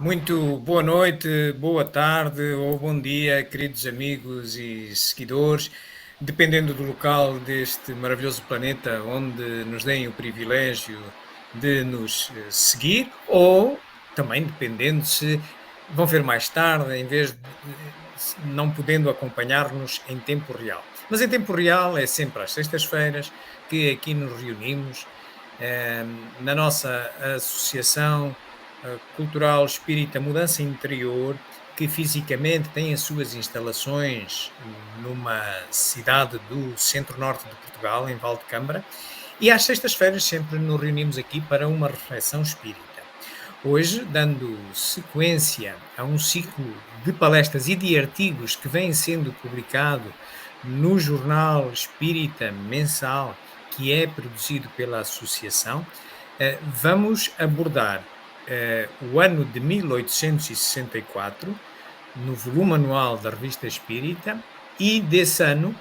Muito boa noite, boa tarde ou bom dia, queridos amigos e seguidores, dependendo do local deste maravilhoso planeta onde nos deem o privilégio de nos seguir, ou também dependendo se vão ver mais tarde, em vez de não podendo acompanhar-nos em tempo real. Mas em tempo real é sempre às sextas-feiras que aqui nos reunimos na nossa associação cultural espírita Mudança Interior, que fisicamente tem as suas instalações numa cidade do centro-norte de Portugal, em Valdecâmara, e às sextas-feiras sempre nos reunimos aqui para uma reflexão espírita. Hoje, dando sequência a um ciclo de palestras e de artigos que vem sendo publicado no Jornal Espírita Mensal, que é produzido pela Associação, vamos abordar o ano de 1864, no volume anual da Revista Espírita, e desse ano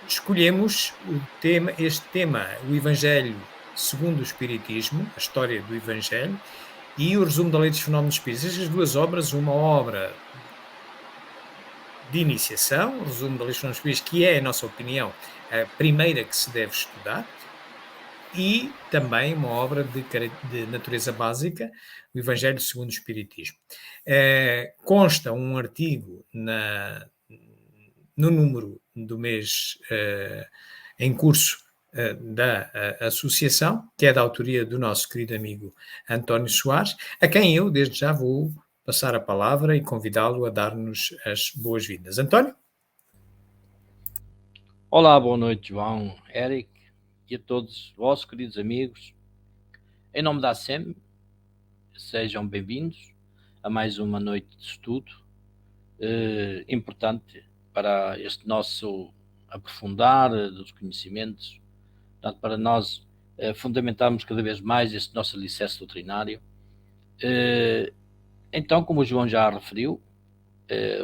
escolhemos este tema, o Evangelho segundo o Espiritismo, a história do Evangelho, e o resumo da Lei dos Fenómenos Espíritas. Estas duas obras, uma obra de iniciação, o resumo da Lei dos Fenómenos Espíritas, que é, em nossa opinião, a primeira que se deve estudar, e também uma obra de natureza básica, o Evangelho segundo o Espiritismo. Consta um artigo no número do mês em curso da associação, que é da autoria do nosso querido amigo António Soares, a quem eu, desde já, vou passar a palavra e convidá-lo a dar-nos as boas-vindas. António? Olá, boa noite, João, Eric e a todos os vossos queridos amigos. Em nome da ASEM, sejam bem-vindos a mais uma noite de estudo importante para este nosso aprofundar dos conhecimentos, portanto, para nós fundamentarmos cada vez mais este nosso alicerce doutrinário. Então, como o João já referiu,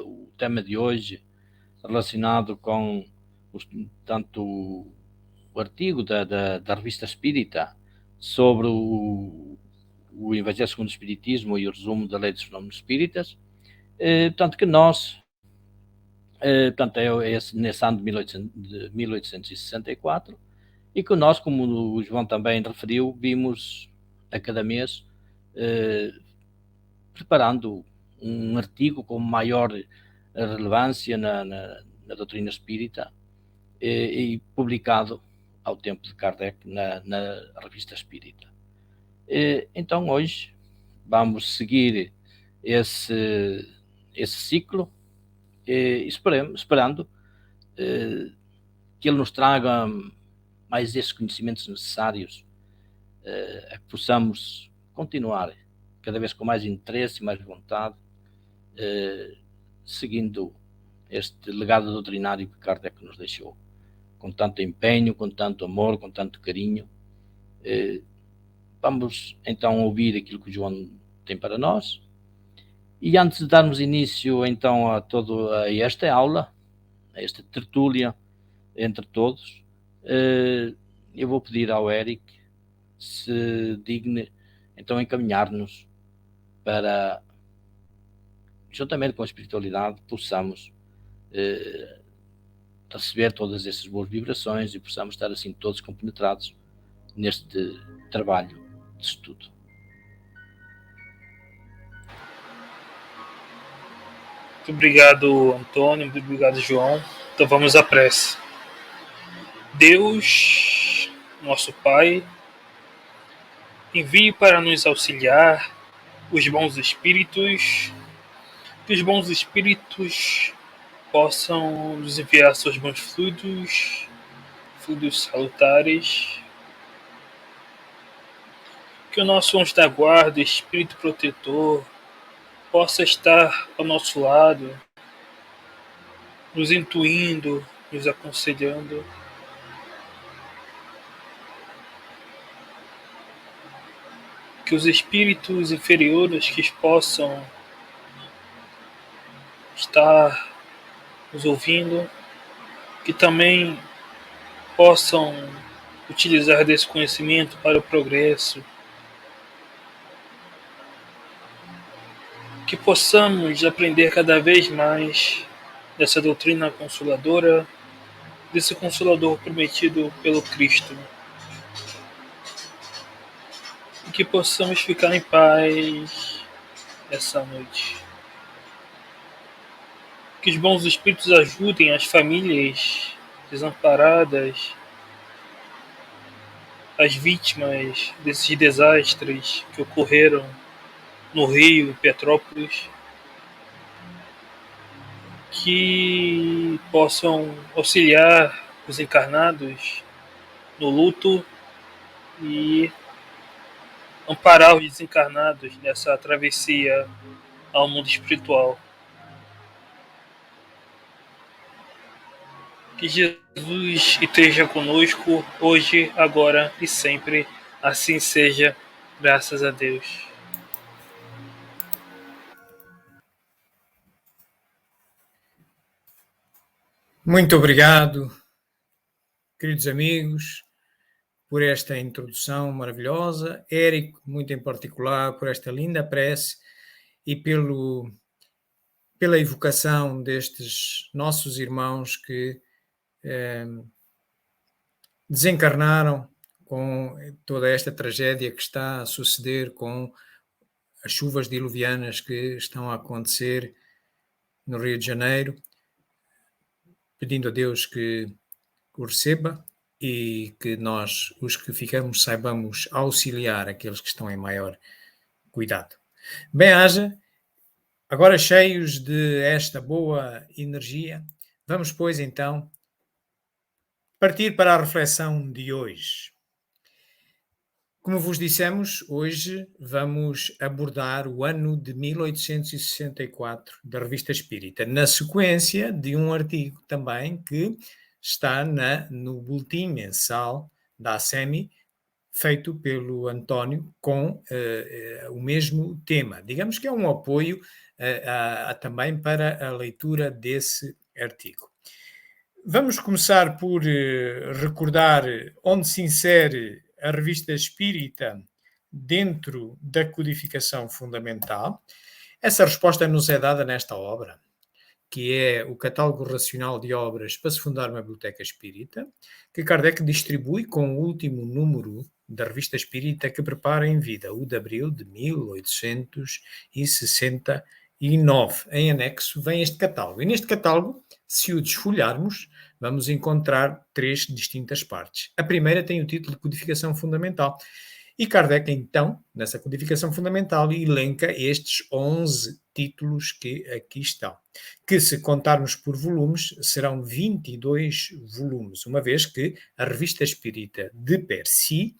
o tema de hoje relacionado com tanto o artigo da Revista Espírita sobre o Evangelho segundo o Espiritismo e o resumo da Lei dos Fenómenos Espíritas, portanto que nós, portanto é nesse ano de 1864, e que nós, como o João também referiu, vimos a cada mês preparando um artigo com maior relevância na doutrina espírita e publicado ao tempo de Kardec na Revista Espírita. Então hoje vamos seguir esse ciclo, esperando que ele nos traga mais esses conhecimentos necessários a que possamos continuar cada vez com mais interesse e mais vontade, seguindo este legado doutrinário que Kardec nos deixou, com tanto empenho, com tanto amor, com tanto carinho. Vamos então ouvir aquilo que o João tem para nós. E antes de darmos início então a esta aula, a esta tertúlia entre todos, eu vou pedir ao Eric se digne então encaminhar-nos para, juntamente com a espiritualidade, possamos receber todas essas boas vibrações e possamos estar assim todos compenetrados neste trabalho de estudo. Muito obrigado, Antônio, muito obrigado, João. Então vamos à prece. Deus, nosso Pai, envie para nos auxiliar os bons espíritos, que os bons espíritos possam nos enviar seus bons fluidos salutares, que o nosso anjo da guarda, espírito protetor, possa estar ao nosso lado, nos intuindo, nos aconselhando. Que os espíritos inferiores que possam estar nos ouvindo, que também possam utilizar desse conhecimento para o progresso, que possamos aprender cada vez mais dessa doutrina consoladora, desse consolador prometido pelo Cristo, e que possamos ficar em paz essa noite. Que os bons espíritos ajudem as famílias desamparadas, as vítimas desses desastres que ocorreram no Rio e Petrópolis, que possam auxiliar os encarnados no luto e amparar os desencarnados nessa travessia ao mundo espiritual. Que Jesus esteja conosco hoje, agora e sempre. Assim seja, graças a Deus. Muito obrigado, queridos amigos, por esta introdução maravilhosa. Érico, muito em particular, por esta linda prece e pela evocação destes nossos irmãos que desencarnaram com toda esta tragédia que está a suceder com as chuvas diluvianas que estão a acontecer no Rio de Janeiro, pedindo a Deus que o receba e que nós, os que ficamos, saibamos auxiliar aqueles que estão em maior cuidado. Bem-haja, agora cheios de esta boa energia, vamos, pois, então, partir para a reflexão de hoje. Como vos dissemos, hoje vamos abordar o ano de 1864 da Revista Espírita, na sequência de um artigo também que está no boletim mensal da ACEMI, feito pelo António, com o mesmo tema. Digamos que é um apoio também para a leitura desse artigo. Vamos começar por recordar onde se insere a Revista Espírita dentro da codificação fundamental. Essa resposta nos é dada nesta obra, que é o Catálogo Racional de Obras para se fundar uma Biblioteca Espírita, que Kardec distribui com o último número da Revista Espírita que prepara em vida, o de abril de 1869. Em anexo vem este catálogo. E neste catálogo, se o desfolharmos, vamos encontrar 3 distintas partes. A primeira tem o título de Codificação Fundamental. E Kardec, então, nessa Codificação Fundamental, elenca estes 11 títulos que aqui estão, que, se contarmos por volumes, serão 22 volumes, uma vez que a Revista Espírita, de per si,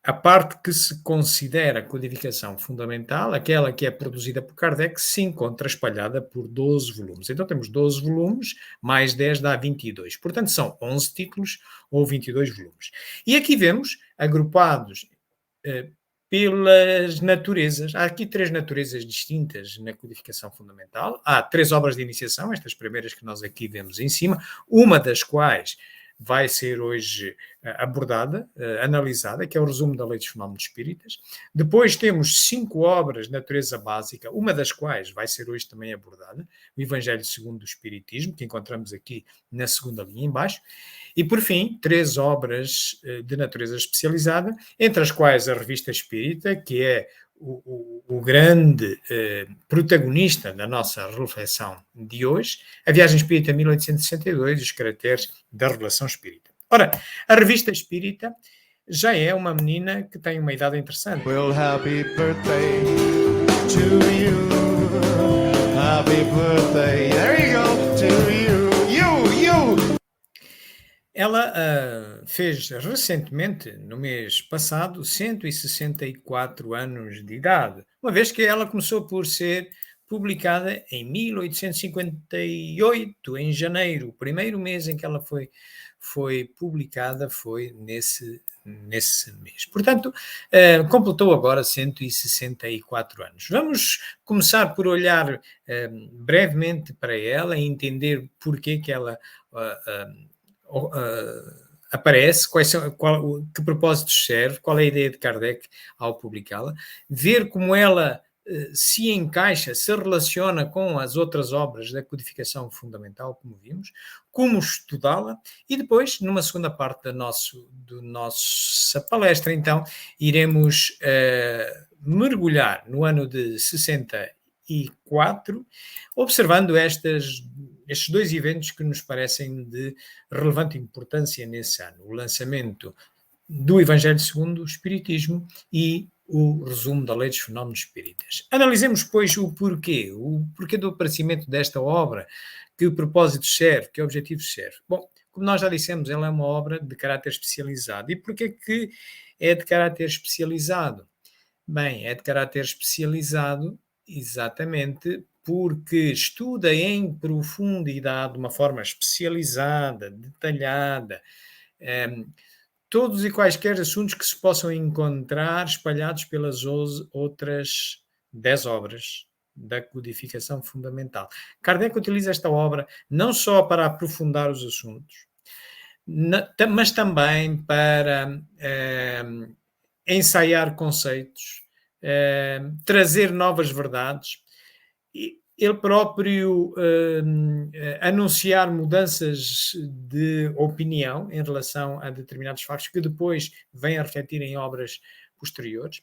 a parte que se considera codificação fundamental, aquela que é produzida por Kardec, se encontra espalhada por 12 volumes. Então temos 12 volumes, mais 10 dá 22. Portanto, são 11 títulos ou 22 volumes. E aqui vemos, agrupados pelas naturezas. Há aqui 3 naturezas distintas na codificação fundamental. Há 3 obras de iniciação, estas primeiras que nós aqui vemos em cima, uma das quais vai ser hoje abordada, analisada, que é o resumo da Lei dos Fenómenos Espíritas. Depois temos 5 obras de natureza básica, uma das quais vai ser hoje também abordada, o Evangelho segundo o Espiritismo, que encontramos aqui na segunda linha em baixo. E, por fim, 3 obras de natureza especializada, entre as quais a Revista Espírita, que é o grande protagonista da nossa reflexão de hoje, a Viagem Espírita 1862 e os caracteres da Revelação Espírita. Ora, a Revista Espírita já é uma menina que tem uma idade interessante. Well, happy birthday to you. happy birthday. There you go to you. Ela fez recentemente, no mês passado, 164 anos de idade, uma vez que ela começou por ser publicada em 1858, em janeiro. O primeiro mês em que ela foi publicada foi nesse mês. Portanto, completou agora 164 anos. Vamos começar por olhar brevemente para ela e entender porquê que ela aparece, que propósitos serve, qual é a ideia de Kardec ao publicá-la, ver como ela se encaixa, se relaciona com as outras obras da codificação fundamental, como vimos, como estudá-la, e depois, numa segunda parte da nossa palestra, então, iremos mergulhar no ano de 64, observando estes dois eventos que nos parecem de relevante importância nesse ano: o lançamento do Evangelho segundo o Espiritismo e o resumo da Lei dos Fenómenos Espíritas. Analisemos, pois, o porquê do aparecimento desta obra, que propósitos serve, que objetivos serve. Bom, como nós já dissemos, ela é uma obra de caráter especializado. E porquê que é de caráter especializado? Bem, é de caráter especializado exatamente porque estuda em profundidade, de uma forma especializada, detalhada, todos e quaisquer assuntos que se possam encontrar espalhados pelas outras 10 obras da codificação fundamental. Kardec utiliza esta obra não só para aprofundar os assuntos, mas também para ensaiar conceitos, trazer novas verdades. Ele próprio anunciar mudanças de opinião em relação a determinados factos que depois vêm a refletir em obras posteriores.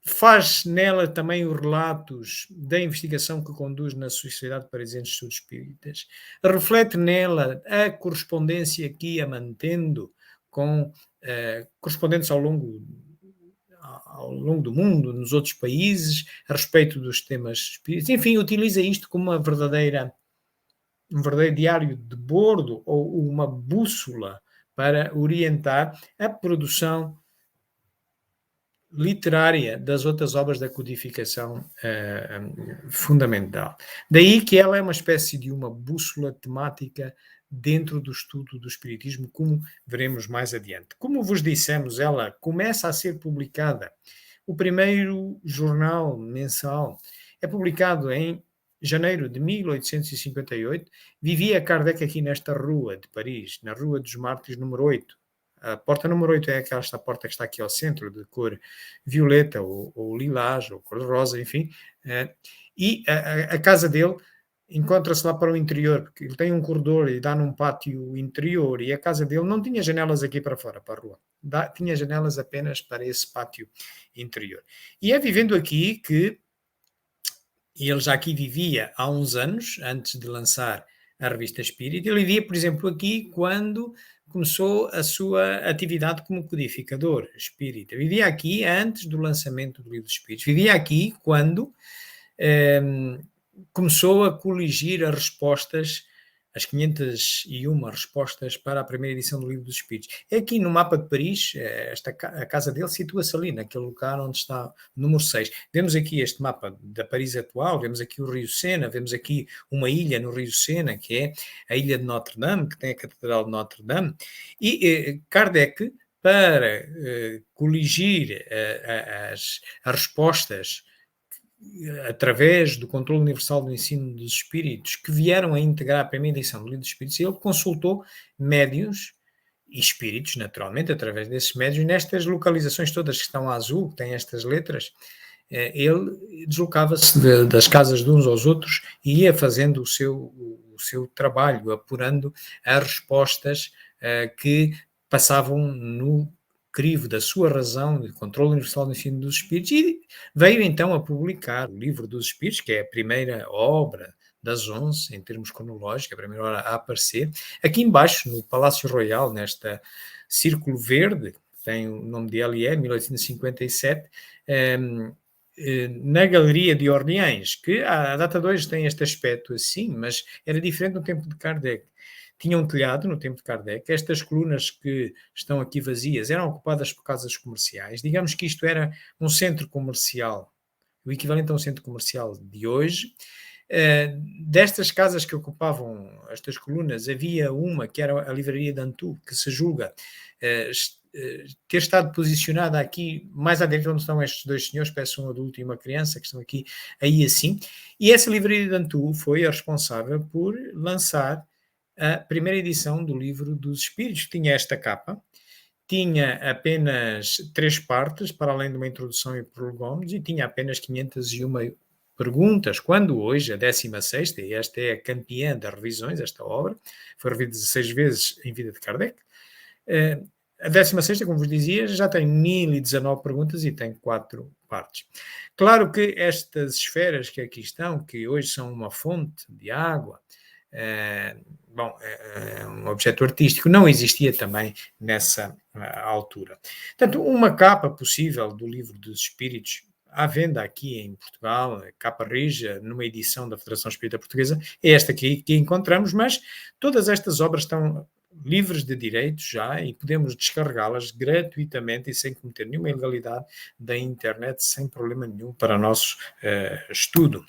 Faz nela também os relatos da investigação que conduz na Sociedade Parisiense de Estudos Espíritas. Reflete nela a correspondência que ia mantendo com correspondentes ao longo do mundo, nos outros países, a respeito dos temas espíritas. Enfim, utiliza isto como um verdadeiro diário de bordo ou uma bússola para orientar a produção literária das outras obras da codificação fundamental. Daí que ela é uma espécie de uma bússola temática dentro do estudo do Espiritismo, como veremos mais adiante. Como vos dissemos, ela começa a ser publicada. O primeiro jornal mensal é publicado em janeiro de 1858. Vivia Kardec aqui nesta rua de Paris, na Rua dos Mártires, número 8. A porta número 8 é esta porta que está aqui ao centro, de cor violeta ou lilás, ou cor-de-rosa, enfim. E a casa dele encontra-se lá para o interior, porque ele tem um corredor e dá num pátio interior, e a casa dele não tinha janelas aqui para fora, para a rua. Tinha janelas apenas para esse pátio interior. E é vivendo aqui que ele já aqui vivia há uns anos, antes de lançar a Revista Espírita. Ele vivia, por exemplo, aqui quando começou a sua atividade como codificador espírita. Vivia aqui antes do lançamento do Livro dos Espíritos. Vivia aqui quando começou a coligir as respostas, as 501 respostas para a primeira edição do Livro dos Espíritos. É aqui no mapa de Paris, a casa dele situa-se ali, naquele lugar onde está o número 6. Vemos aqui este mapa da Paris atual, vemos aqui o Rio Sena, vemos aqui uma ilha no Rio Sena, que é a Ilha de Notre-Dame, que tem a Catedral de Notre-Dame, e Kardec, para coligir as respostas através do controle universal do ensino dos espíritos, que vieram a integrar a primeira edição do Livro dos Espíritos, ele consultou médiuns e espíritos, naturalmente, através desses médiuns, nestas localizações todas que estão a azul, que têm estas letras. Ele deslocava-se das casas de uns aos outros e ia fazendo o seu trabalho, apurando as respostas que passavam no crivo da sua razão de controle universal do ensino dos espíritos, e veio então a publicar o Livro dos Espíritos, que é a primeira obra das 11, em termos cronológicos, a primeira obra a aparecer, aqui embaixo, no Palácio Royal, nesta círculo verde, que tem o nome de LE, 1857, na Galeria de Orleans, que à data de hoje tem este aspecto assim, mas era diferente no tempo de Kardec. Tinha um telhado no tempo de Kardec. Estas colunas que estão aqui vazias eram ocupadas por casas comerciais. Digamos que isto era um centro comercial, o equivalente a um centro comercial de hoje. Destas casas que ocupavam estas colunas, havia uma que era a livraria de Antu, que se julga ter estado posicionada aqui, mais à direita onde estão estes dois senhores, peço um adulto e uma criança, que estão aqui, aí assim, e essa livraria de Antu foi a responsável por lançar a primeira edição do Livro dos Espíritos, que tinha esta capa, tinha apenas 3 partes, para além de uma introdução e prolegómenos, e tinha apenas 501 perguntas, quando hoje, a 16ª, e esta é a campeã das revisões, esta obra, foi revida 16 vezes em vida de Kardec, a 16ª, como vos dizia, já tem 1019 perguntas e tem 4 partes. Claro que estas esferas que aqui estão, que hoje são uma fonte de água, um objeto artístico, não existia também nessa altura. Portanto, uma capa possível do Livro dos Espíritos, à venda aqui em Portugal, capa rija, numa edição da Federação Espírita Portuguesa, é esta aqui que encontramos, mas todas estas obras estão livres de direitos já e podemos descarregá-las gratuitamente e sem cometer nenhuma ilegalidade da internet, sem problema nenhum para o nosso estudo.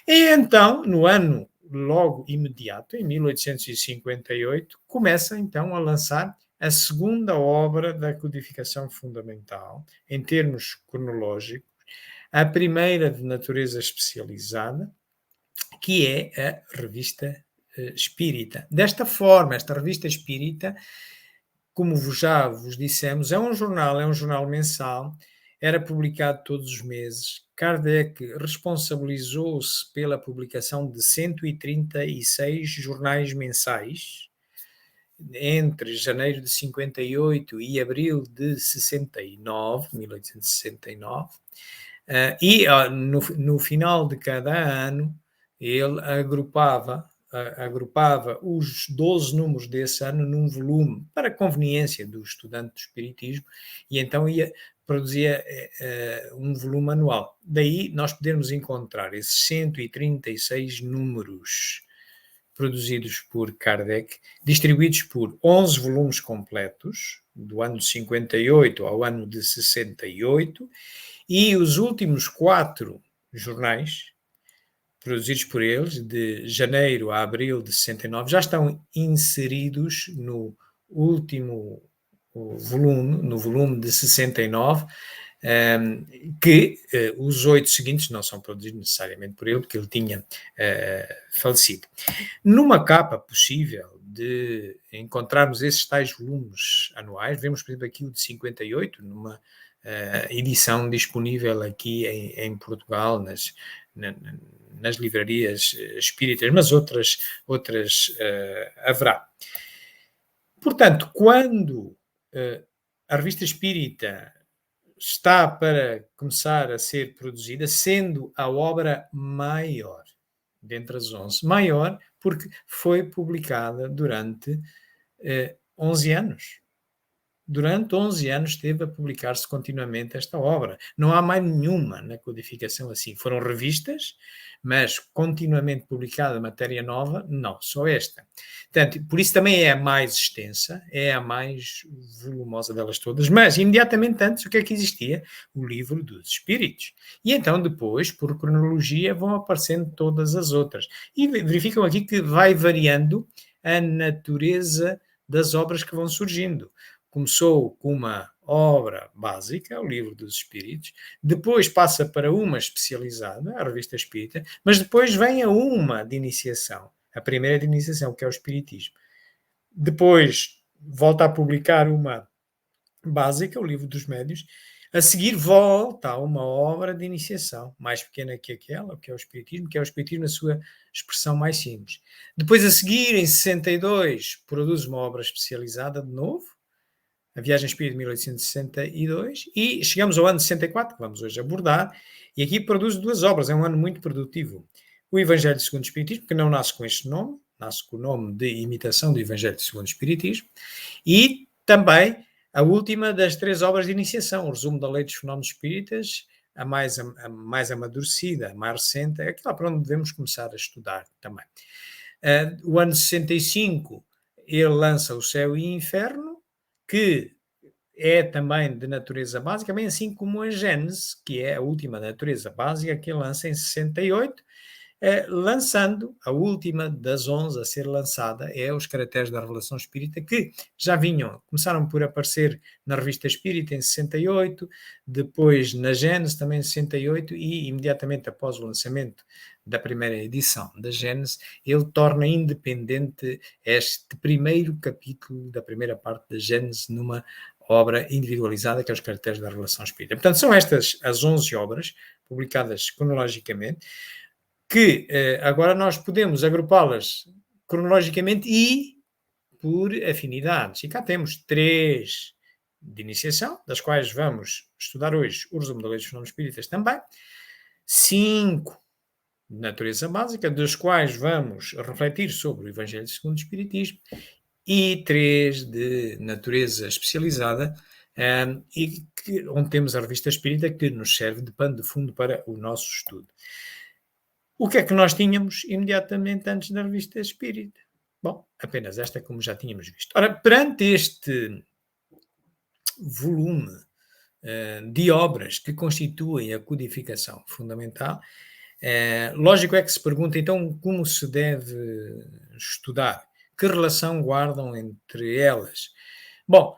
E então, no ano logo imediato, em 1858, começa então a lançar a segunda obra da codificação fundamental, em termos cronológicos, a primeira de natureza especializada, que é a Revista Espírita. Desta forma, esta Revista Espírita, como já vos dissemos, é um jornal mensal, era publicado todos os meses. Kardec responsabilizou-se pela publicação de 136 jornais mensais, entre janeiro de 58 e abril de 69, 1869, e no final de cada ano ele agrupava os 12 números desse ano num volume para conveniência do estudante do Espiritismo, e então produzia um volume anual. Daí nós podemos encontrar esses 136 números produzidos por Kardec, distribuídos por 11 volumes completos, do ano de 58 ao ano de 68, e os últimos 4 jornais produzidos por eles, de janeiro a abril de 69, já estão inseridos no último volume, no volume de 69, que os 8 seguintes não são produzidos necessariamente por ele, porque ele tinha falecido. Numa capa possível de encontrarmos esses tais volumes anuais, vemos, por exemplo, aqui o de 58, numa edição disponível aqui em Portugal, nas livrarias espíritas, mas outras haverá. Portanto, quando a Revista Espírita está para começar a ser produzida, sendo a obra maior, dentre as 11, maior porque foi publicada durante 11 anos. Durante 11 anos esteve a publicar-se continuamente esta obra. Não há mais nenhuma na codificação assim. Foram revistas, mas continuamente publicada matéria nova, não, só esta. Portanto, por isso também é a mais extensa, é a mais volumosa delas todas, mas imediatamente antes o que é que existia? O Livro dos Espíritos. E então depois, por cronologia, vão aparecendo todas as outras. E verificam aqui que vai variando a natureza das obras que vão surgindo. Começou com uma obra básica, o Livro dos Espíritos, depois passa para uma especializada, a Revista Espírita, mas depois vem a uma de iniciação, a primeira de iniciação, que é o Espiritismo. Depois volta a publicar uma básica, o Livro dos Médiuns, a seguir volta a uma obra de iniciação, mais pequena que aquela, que é o Espiritismo na sua expressão mais simples. Depois, a seguir, em 62, produz uma obra especializada de novo, a Viagem Espírita de 1862, e chegamos ao ano de 64, que vamos hoje abordar, e aqui produz 2 obras, é um ano muito produtivo. O Evangelho segundo o Espiritismo, que não nasce com este nome, nasce com o nome de Imitação do Evangelho segundo o Espiritismo, e também a última das 3 obras de iniciação, o Resumo da Lei dos Fenómenos Espíritas, a mais amadurecida, a mais recente, é aquela para onde devemos começar a estudar também. O ano 65, ele lança O Céu e o Inferno, que é também de natureza básica, bem assim como a Gênese, que é a última natureza básica, que ele lança em 68, lançando a última das 11 a ser lançada, é Os Caracteres da Revelação Espírita, que já começaram por aparecer na Revista Espírita em 68, depois na Gênese também em 68, e imediatamente após o lançamento da primeira edição da Gênese, ele torna independente este primeiro capítulo da primeira parte da Gênese numa obra individualizada, que é Os Caracteres da Revelação Espírita. Portanto, são estas as 11 obras, publicadas cronologicamente, que agora nós podemos agrupá-las cronologicamente e por afinidades. E cá temos 3 de iniciação, das quais vamos estudar hoje o resumo da Lei dos Fenómenos Espíritas também, 5 de natureza básica, dos quais vamos refletir sobre o Evangelho segundo o Espiritismo, e 3 de natureza especializada, onde temos a Revista Espírita, que nos serve de pano de fundo para o nosso estudo. O que é que nós tínhamos imediatamente antes da Revista Espírita? Bom, apenas esta, como já tínhamos visto. Ora, perante este volume de obras que constituem a codificação fundamental, lógico é que se pergunta, então, como se deve estudar? Que relação guardam entre elas? Bom,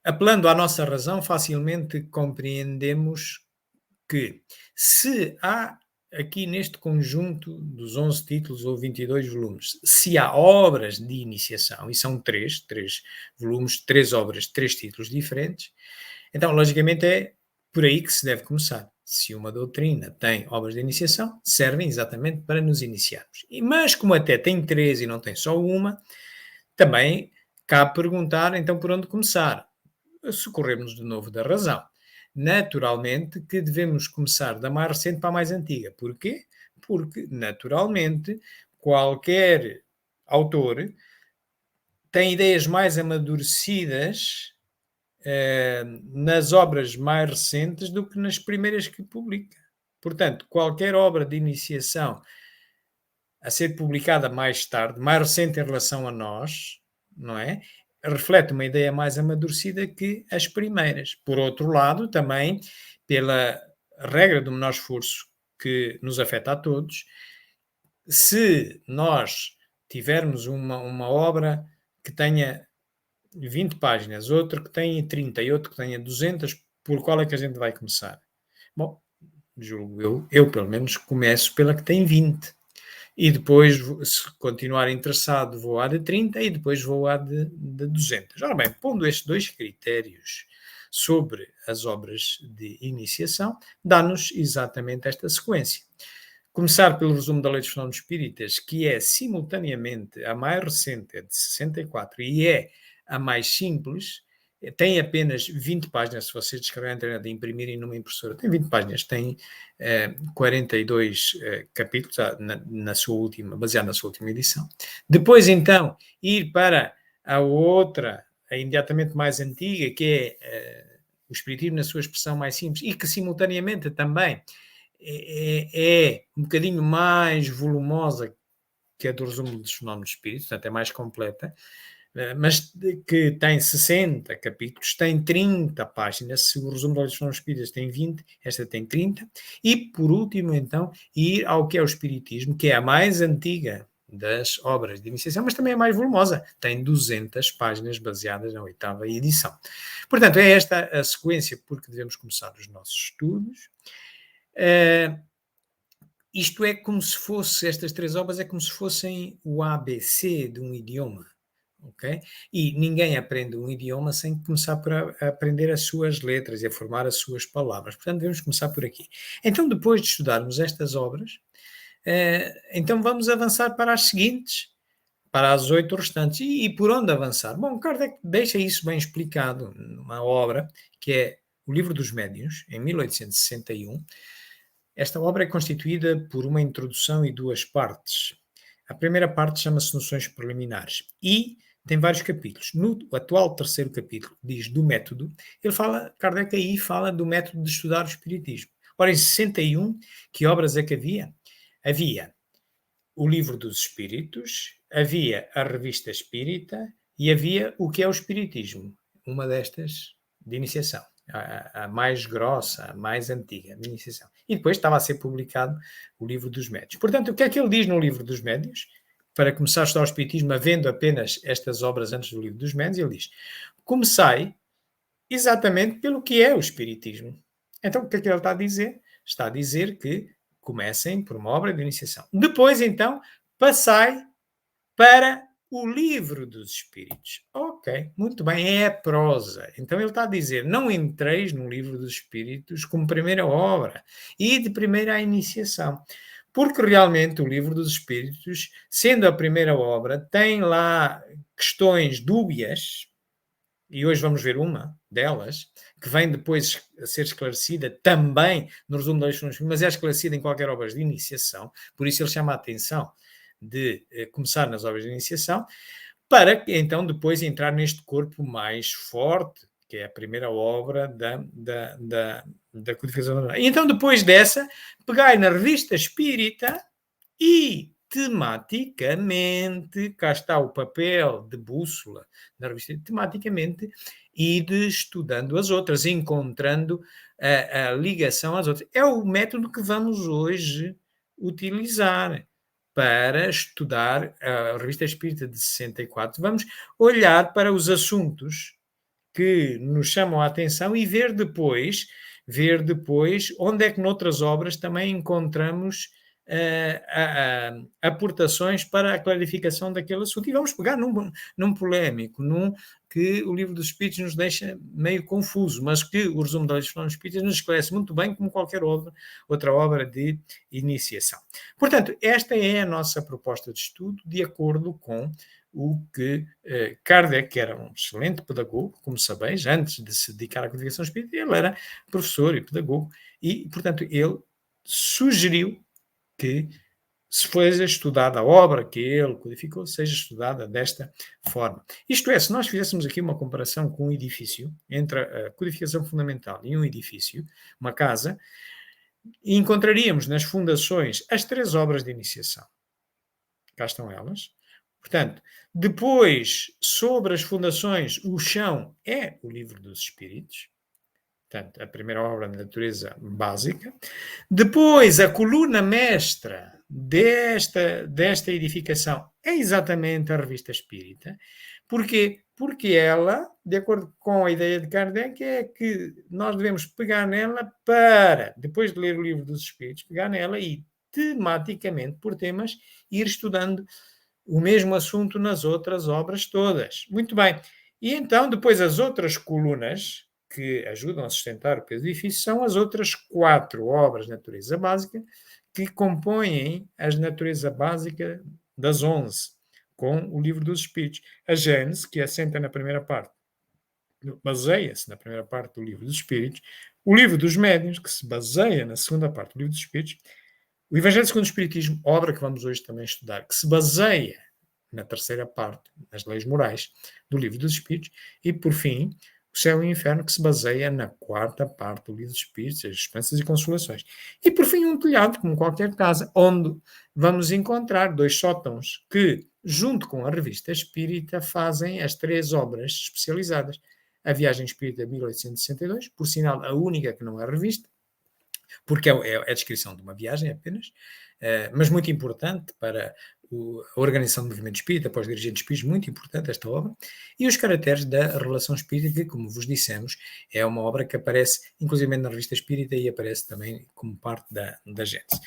apelando à nossa razão, facilmente compreendemos que se há aqui neste conjunto dos 11 títulos ou 22 volumes, se há obras de iniciação, e são 3 volumes, 3 obras, 3 títulos diferentes, então logicamente é por aí que se deve começar. Se uma doutrina tem obras de iniciação, servem exatamente para nos iniciarmos. Mas como até tem 3 e não tem só uma, também cabe perguntar então por onde começar. Socorremos de novo da razão. Naturalmente que devemos começar da mais recente para a mais antiga. Porquê? Porque, naturalmente, qualquer autor tem ideias mais amadurecidas nas obras mais recentes do que nas primeiras que publica. Portanto, qualquer obra de iniciação a ser publicada mais tarde, mais recente em relação a nós, não é? Reflete uma ideia mais amadurecida que as primeiras. Por outro lado, também, pela regra do menor esforço que nos afeta a todos, se nós tivermos uma obra que tenha 20 páginas, outra que tenha 30 e outra que tenha 200, por qual é que a gente vai começar? Bom, julgo eu pelo menos começo pela que tem 20. E depois, se continuar interessado, vou à de 30 e depois vou à de 200. Ora bem, pondo estes 2 critérios sobre as obras de iniciação, dá-nos exatamente esta sequência. Começar pelo resumo da Lei dos Fenómenos Espíritas, que é simultaneamente a mais recente, é de 64, e é a mais simples, tem apenas 20 páginas, se vocês descarregarem a internet e imprimirem numa impressora, tem 20 páginas, tem 42 capítulos, na sua última, baseado na sua última edição. Depois, então, ir para a outra, a imediatamente mais antiga, que é o Espiritismo na sua expressão mais simples, e que simultaneamente também é um bocadinho mais volumosa que a do resumo dos fenómenos espíritos, portanto é mais completa, mas que tem 60 capítulos, tem 30 páginas. Se o resumo da Lei dos Fenómenos Espíritas tem 20, esta tem 30. E, por último, então, ir ao que é o Espiritismo, que é a mais antiga das obras de iniciação, mas também é mais volumosa. Tem 200 páginas baseadas na 8ª edição. Portanto, é esta a sequência por que devemos começar os nossos estudos. Isto é como se fosse, estas 3 obras é como se fossem o ABC de um idioma. Okay? E ninguém aprende um idioma sem começar por aprender as suas letras e a formar as suas palavras. Portanto, devemos começar por aqui. Então, depois de estudarmos estas obras, então vamos avançar para as seguintes, para as 8 restantes. E por onde avançar? Bom, Kardec deixa isso bem explicado numa obra que é O Livro dos Médiuns, em 1861. Esta obra é constituída por uma introdução e 2 partes. A primeira parte chama-se Noções Preliminares e tem vários capítulos. No atual terceiro capítulo, que diz do método, Kardec aí fala do método de estudar o Espiritismo. Ora, em 61, que obras é que havia? Havia o Livro dos Espíritos, havia a Revista Espírita e havia o que é o Espiritismo, uma destas de iniciação, a mais grossa, a mais antiga de iniciação. E depois estava a ser publicado o Livro dos Médios. Portanto, o que é que ele diz no Livro dos Médios? Para começar a estudar o Espiritismo, havendo apenas estas obras antes do Livro dos Médios, ele diz: comecei exatamente pelo que é o Espiritismo. Então, o que é que ele está a dizer? Está a dizer que comecem por uma obra de iniciação. Depois, então, passai para o Livro dos Espíritos. Ok, muito bem, é a prosa. Então ele está a dizer, não entreis no Livro dos Espíritos como primeira obra e de primeira iniciação. Porque realmente o Livro dos Espíritos, sendo a primeira obra, tem lá questões dúbias, e hoje vamos ver uma delas, que vem depois a ser esclarecida também no resumo das lições, mas é esclarecida em qualquer obra de iniciação, por isso ele chama a atenção de começar nas obras de iniciação, para então depois entrar neste corpo mais forte, que é a primeira obra da codificação da. E então depois dessa, pegai na Revista Espírita e tematicamente, cá está o papel de bússola da revista, tematicamente, ir estudando as outras, encontrando a ligação às outras. É o método que vamos hoje utilizar para estudar a Revista Espírita de 64. Vamos olhar para os assuntos que nos chamam a atenção e ver depois onde é que noutras obras também encontramos aportações para a clarificação daquele assunto. E vamos pegar num polémico, num que o Livro dos Espíritos nos deixa meio confuso, mas que o resumo da Lição dos Espíritos nos esclarece muito bem, como qualquer outra obra de iniciação. Portanto, esta é a nossa proposta de estudo, de acordo com o que Kardec, que era um excelente pedagogo, como sabeis, antes de se dedicar à codificação espírita, ele era professor e pedagogo, e, portanto, ele sugeriu que se fosse estudada a obra que ele codificou, seja estudada desta forma. Isto é, se nós fizéssemos aqui uma comparação com um edifício, entre a codificação fundamental e um edifício, uma casa, encontraríamos nas fundações as 3 obras de iniciação. Cá estão elas. Portanto, depois, sobre as fundações, o chão é o Livro dos Espíritos. Portanto, a primeira obra de natureza básica. Depois, a coluna mestra desta edificação é exatamente a Revista Espírita. Porquê? Porque ela, de acordo com a ideia de Kardec, é que nós devemos pegar nela para, depois de ler o Livro dos Espíritos, pegar nela e, tematicamente, por temas, ir estudando o mesmo assunto nas outras obras todas. Muito bem. E então, depois, as outras colunas que ajudam a sustentar o peso do edifício são as outras 4 obras de natureza básica que compõem a natureza básica das 11, com o Livro dos Espíritos. A Gênese, que assenta na primeira parte, baseia-se na primeira parte do Livro dos Espíritos. O Livro dos Médiuns, que se baseia na segunda parte do Livro dos Espíritos. O Evangelho segundo o Espiritismo, obra que vamos hoje também estudar, que se baseia na terceira parte, nas leis morais do Livro dos Espíritos. E, por fim, o Céu e o Inferno, que se baseia na 4ª parte do Livro dos Espíritos, as Esperanças e Consolações. E, por fim, um telhado, como qualquer casa, onde vamos encontrar 2 sótãos que, junto com a Revista Espírita, fazem as 3 obras especializadas. A Viagem Espírita de 1862, por sinal, a única que não é revista, porque é a descrição de uma viagem apenas, mas muito importante para a organização do movimento espírita, para os dirigentes espíritas, muito importante esta obra, e os caracteres da relação espírita, que, como vos dissemos, é uma obra que aparece, inclusive na Revista Espírita, e aparece também como parte da Gênese.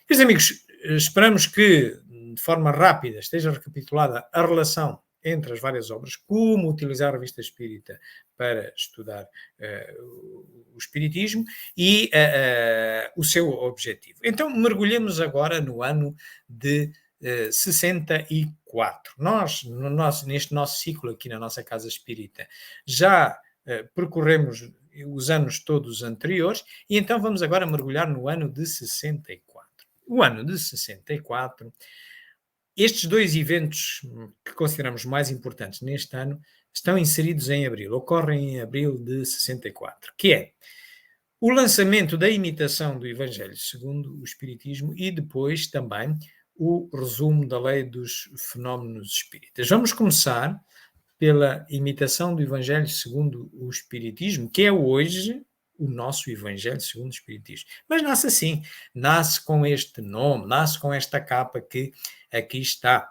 Meus amigos, esperamos que, de forma rápida, esteja recapitulada a relação entre as várias obras, como utilizar a Revista Espírita para estudar o Espiritismo e o seu objetivo. Então, mergulhemos agora no ano de 64. Nós, neste nosso ciclo aqui na nossa Casa Espírita, já percorremos os anos todos anteriores e então vamos agora mergulhar no ano de 64. O ano de 64 estes dois eventos que consideramos mais importantes neste ano estão inseridos em abril, ocorrem em abril de 64, que é o lançamento da imitação do Evangelho segundo o Espiritismo e depois também o resumo da lei dos fenómenos espíritas. Vamos começar pela imitação do Evangelho segundo o Espiritismo, que é hoje o nosso Evangelho segundo o Espiritismo. Mas nasce assim, nasce com este nome, nasce com esta capa que aqui está.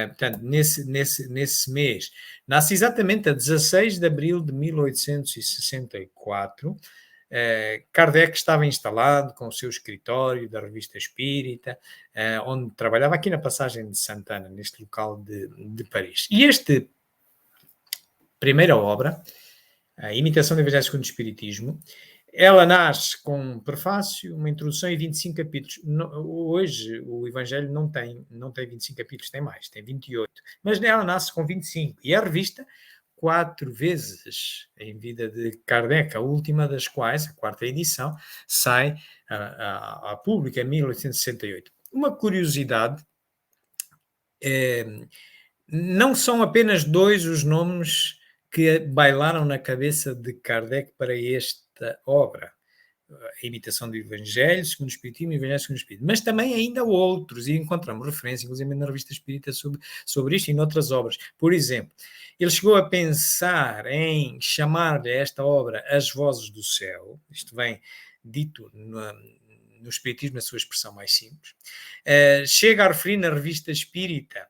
Portanto, nesse mês, nasce exatamente a 16 de abril de 1864. Kardec estava instalado com o seu escritório da Revista Espírita, onde trabalhava aqui na Passagem de Santana, neste local de Paris. E esta primeira obra, a Imitação do Evangelho segundo o Espiritismo, ela nasce com um prefácio, uma introdução e 25 capítulos. Hoje o Evangelho não tem 25 capítulos, tem mais, tem 28. Mas ela nasce com 25. E é revista 4 vezes em vida de Kardec, a última das quais, a quarta edição, sai a público em 1868. Uma curiosidade, não são apenas 2 os nomes que bailaram na cabeça de Kardec para esta obra, a Imitação do Evangelho segundo o Espiritismo e o Evangelho segundo o Espiritismo, mas também ainda outros, e encontramos referência, inclusive na Revista Espírita, sobre isto e noutras obras. Por exemplo, ele chegou a pensar em chamar-lhe a esta obra As Vozes do Céu, isto vem dito no Espiritismo, na sua expressão mais simples. Chega a referir na Revista Espírita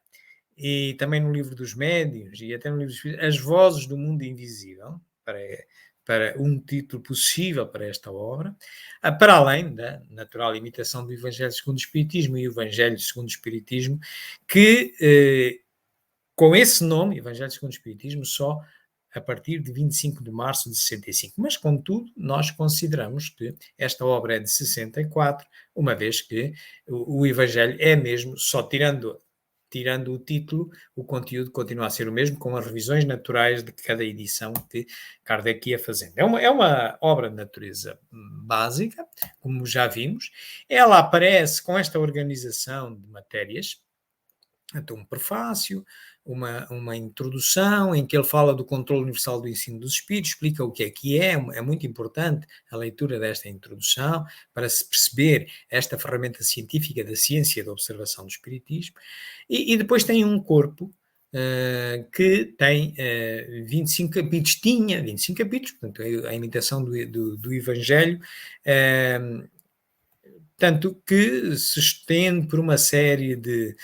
e também no Livro dos Médiuns e até no Livro dos Espíritos, As Vozes do Mundo Invisível, para um título possível para esta obra, para além da natural imitação do Evangelho segundo o Espiritismo e o Evangelho segundo o Espiritismo, que com esse nome, Evangelho segundo o Espiritismo, só a partir de 25 de março de 65. Mas, contudo, nós consideramos que esta obra é de 64, uma vez que o Evangelho é mesmo, só tirando o título, o conteúdo continua a ser o mesmo, com as revisões naturais de cada edição que Kardec ia fazendo. É uma obra de natureza básica, como já vimos. Ela aparece com esta organização de matérias, então um prefácio, uma introdução em que ele fala do controle universal do ensino dos espíritos, explica o que é muito importante a leitura desta introdução para se perceber esta ferramenta científica da ciência da observação do espiritismo, e depois tem um corpo que tem 25 capítulos, tinha 25 capítulos, portanto a imitação do Evangelho, tanto que se estende por uma série de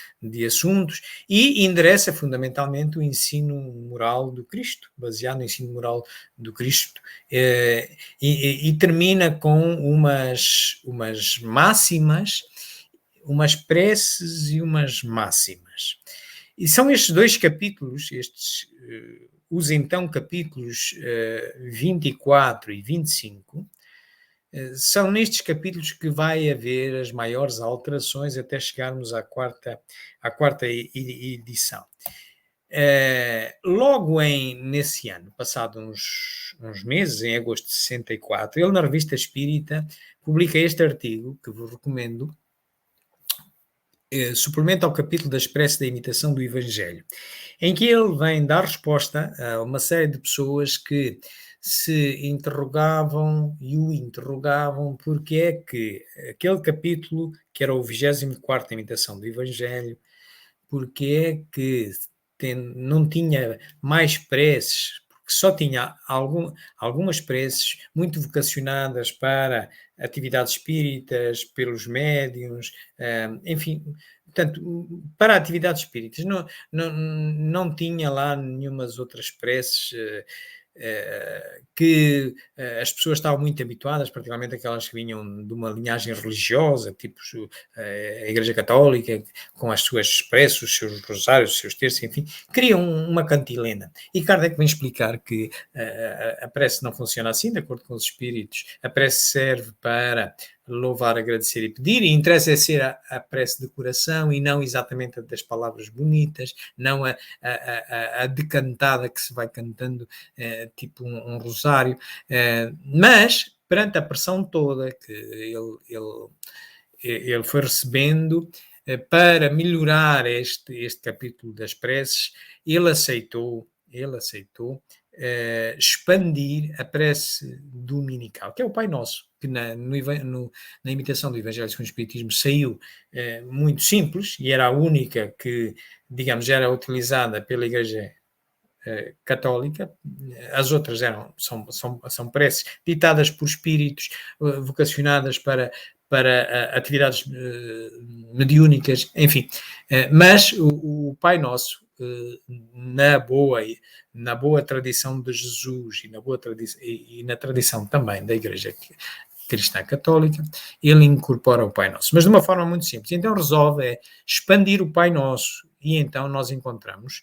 assuntos e endereça fundamentalmente o ensino moral do Cristo, baseado no ensino moral do Cristo, e termina com umas máximas, umas preces e umas máximas. E são estes 2 capítulos, os então capítulos 24 e 25, são nestes capítulos que vai haver as maiores alterações até chegarmos à quarta edição. Logo nesse ano, passado uns meses, em agosto de 64, ele na Revista Espírita publica este artigo, que vos recomendo, suplemento ao capítulo das preces da imitação do Evangelho, em que ele vem dar resposta a uma série de pessoas que se interrogavam e o interrogavam porque é que aquele capítulo, que era o 24º Imitação do Evangelho, porque é que não tinha mais preces, porque só tinha algumas preces muito vocacionadas para atividades espíritas, pelos médiuns, enfim, portanto, para atividades espíritas. Não tinha lá nenhumas outras preces que as pessoas estavam muito habituadas, particularmente aquelas que vinham de uma linhagem religiosa, tipo a Igreja Católica, com as suas preces, os seus rosários, os seus terços, enfim, queriam uma cantilena. E Kardec vem explicar que a prece não funciona assim, de acordo com os espíritos. A prece serve para louvar, agradecer e pedir, e interessa é ser a prece de coração e não exatamente a das palavras bonitas, não a decantada que se vai cantando, tipo um rosário, mas perante a pressão toda que ele foi recebendo, para melhorar este capítulo das preces, ele aceitou expandir a prece dominical, que é o Pai Nosso, que na imitação do Evangelho segundo o Espiritismo saiu muito simples e era a única que, digamos, era utilizada pela Igreja católica. As outras são preces ditadas por espíritos vocacionadas para atividades mediúnicas, enfim. Mas o Pai Nosso, na boa tradição de Jesus e na tradição também da Igreja Cristã Católica, ele incorpora o Pai Nosso, mas de uma forma muito simples. Então resolve expandir o Pai Nosso, e então nós encontramos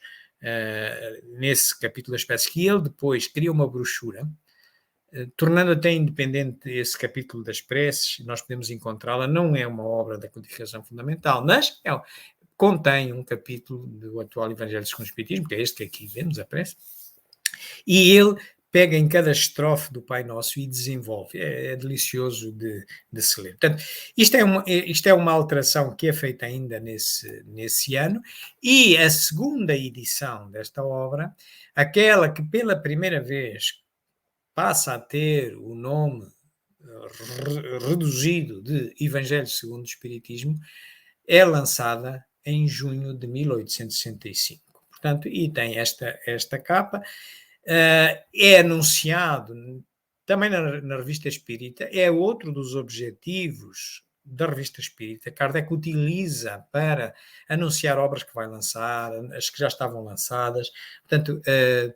nesse capítulo das preces que ele depois cria uma brochura, tornando até independente esse capítulo das preces. Nós podemos encontrá-la, não é uma obra da codificação fundamental, mas contém um capítulo do atual Evangelho segundo o Espiritismo, que é este que aqui vemos, a prece, e ele pega em cada estrofe do Pai Nosso e desenvolve. É delicioso de se ler. Portanto, isto é uma alteração que é feita ainda nesse ano, e a segunda edição desta obra, aquela que pela primeira vez passa a ter o nome reduzido de Evangelho segundo o Espiritismo, é lançada em junho de 1865. Portanto, e tem esta capa. É anunciado também na Revista Espírita, é outro dos objetivos da Revista Espírita. Kardec utiliza para anunciar obras que vai lançar, as que já estavam lançadas, portanto,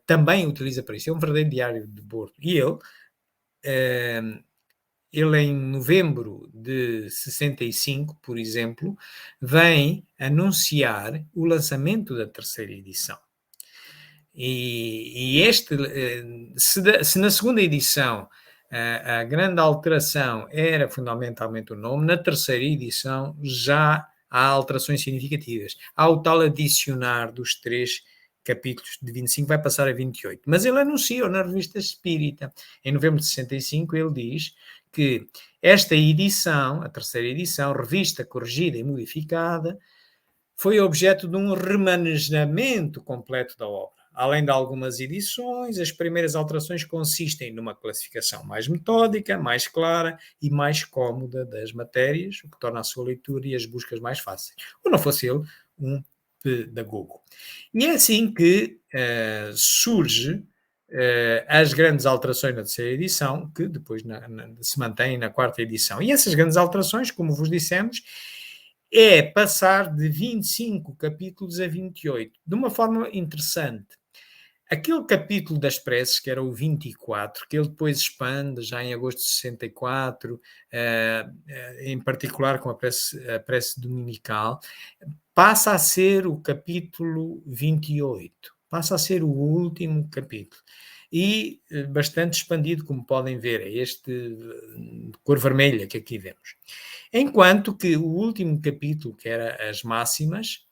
também utiliza para isso. É um verdadeiro diário de bordo. E ele em novembro de 65, por exemplo, vem anunciar o lançamento da terceira edição. E se na segunda edição a grande alteração era fundamentalmente o nome, na terceira edição já há alterações significativas. Há o tal adicionar dos 3 capítulos de 25, vai passar a 28. Mas ele anunciou na Revista Espírita, em novembro de 65, ele diz que esta edição, a terceira edição, revista, corrigida e modificada, foi objeto de um remanejamento completo da obra. Além de algumas edições, as primeiras alterações consistem numa classificação mais metódica, mais clara e mais cómoda das matérias, o que torna a sua leitura e as buscas mais fáceis. Ou não fosse ele um pedagogo. E é assim que surge as grandes alterações na terceira edição, que depois se mantêm na quarta edição. E essas grandes alterações, como vos dissemos, é passar de 25 capítulos a 28, de uma forma interessante. Aquele capítulo das preces, que era o 24, que ele depois expande já em agosto de 64, em particular com a prece dominical, passa a ser o capítulo 28, passa a ser o último capítulo. E bastante expandido, como podem ver, é este de cor vermelha que aqui vemos. Enquanto que o último capítulo, que era as máximas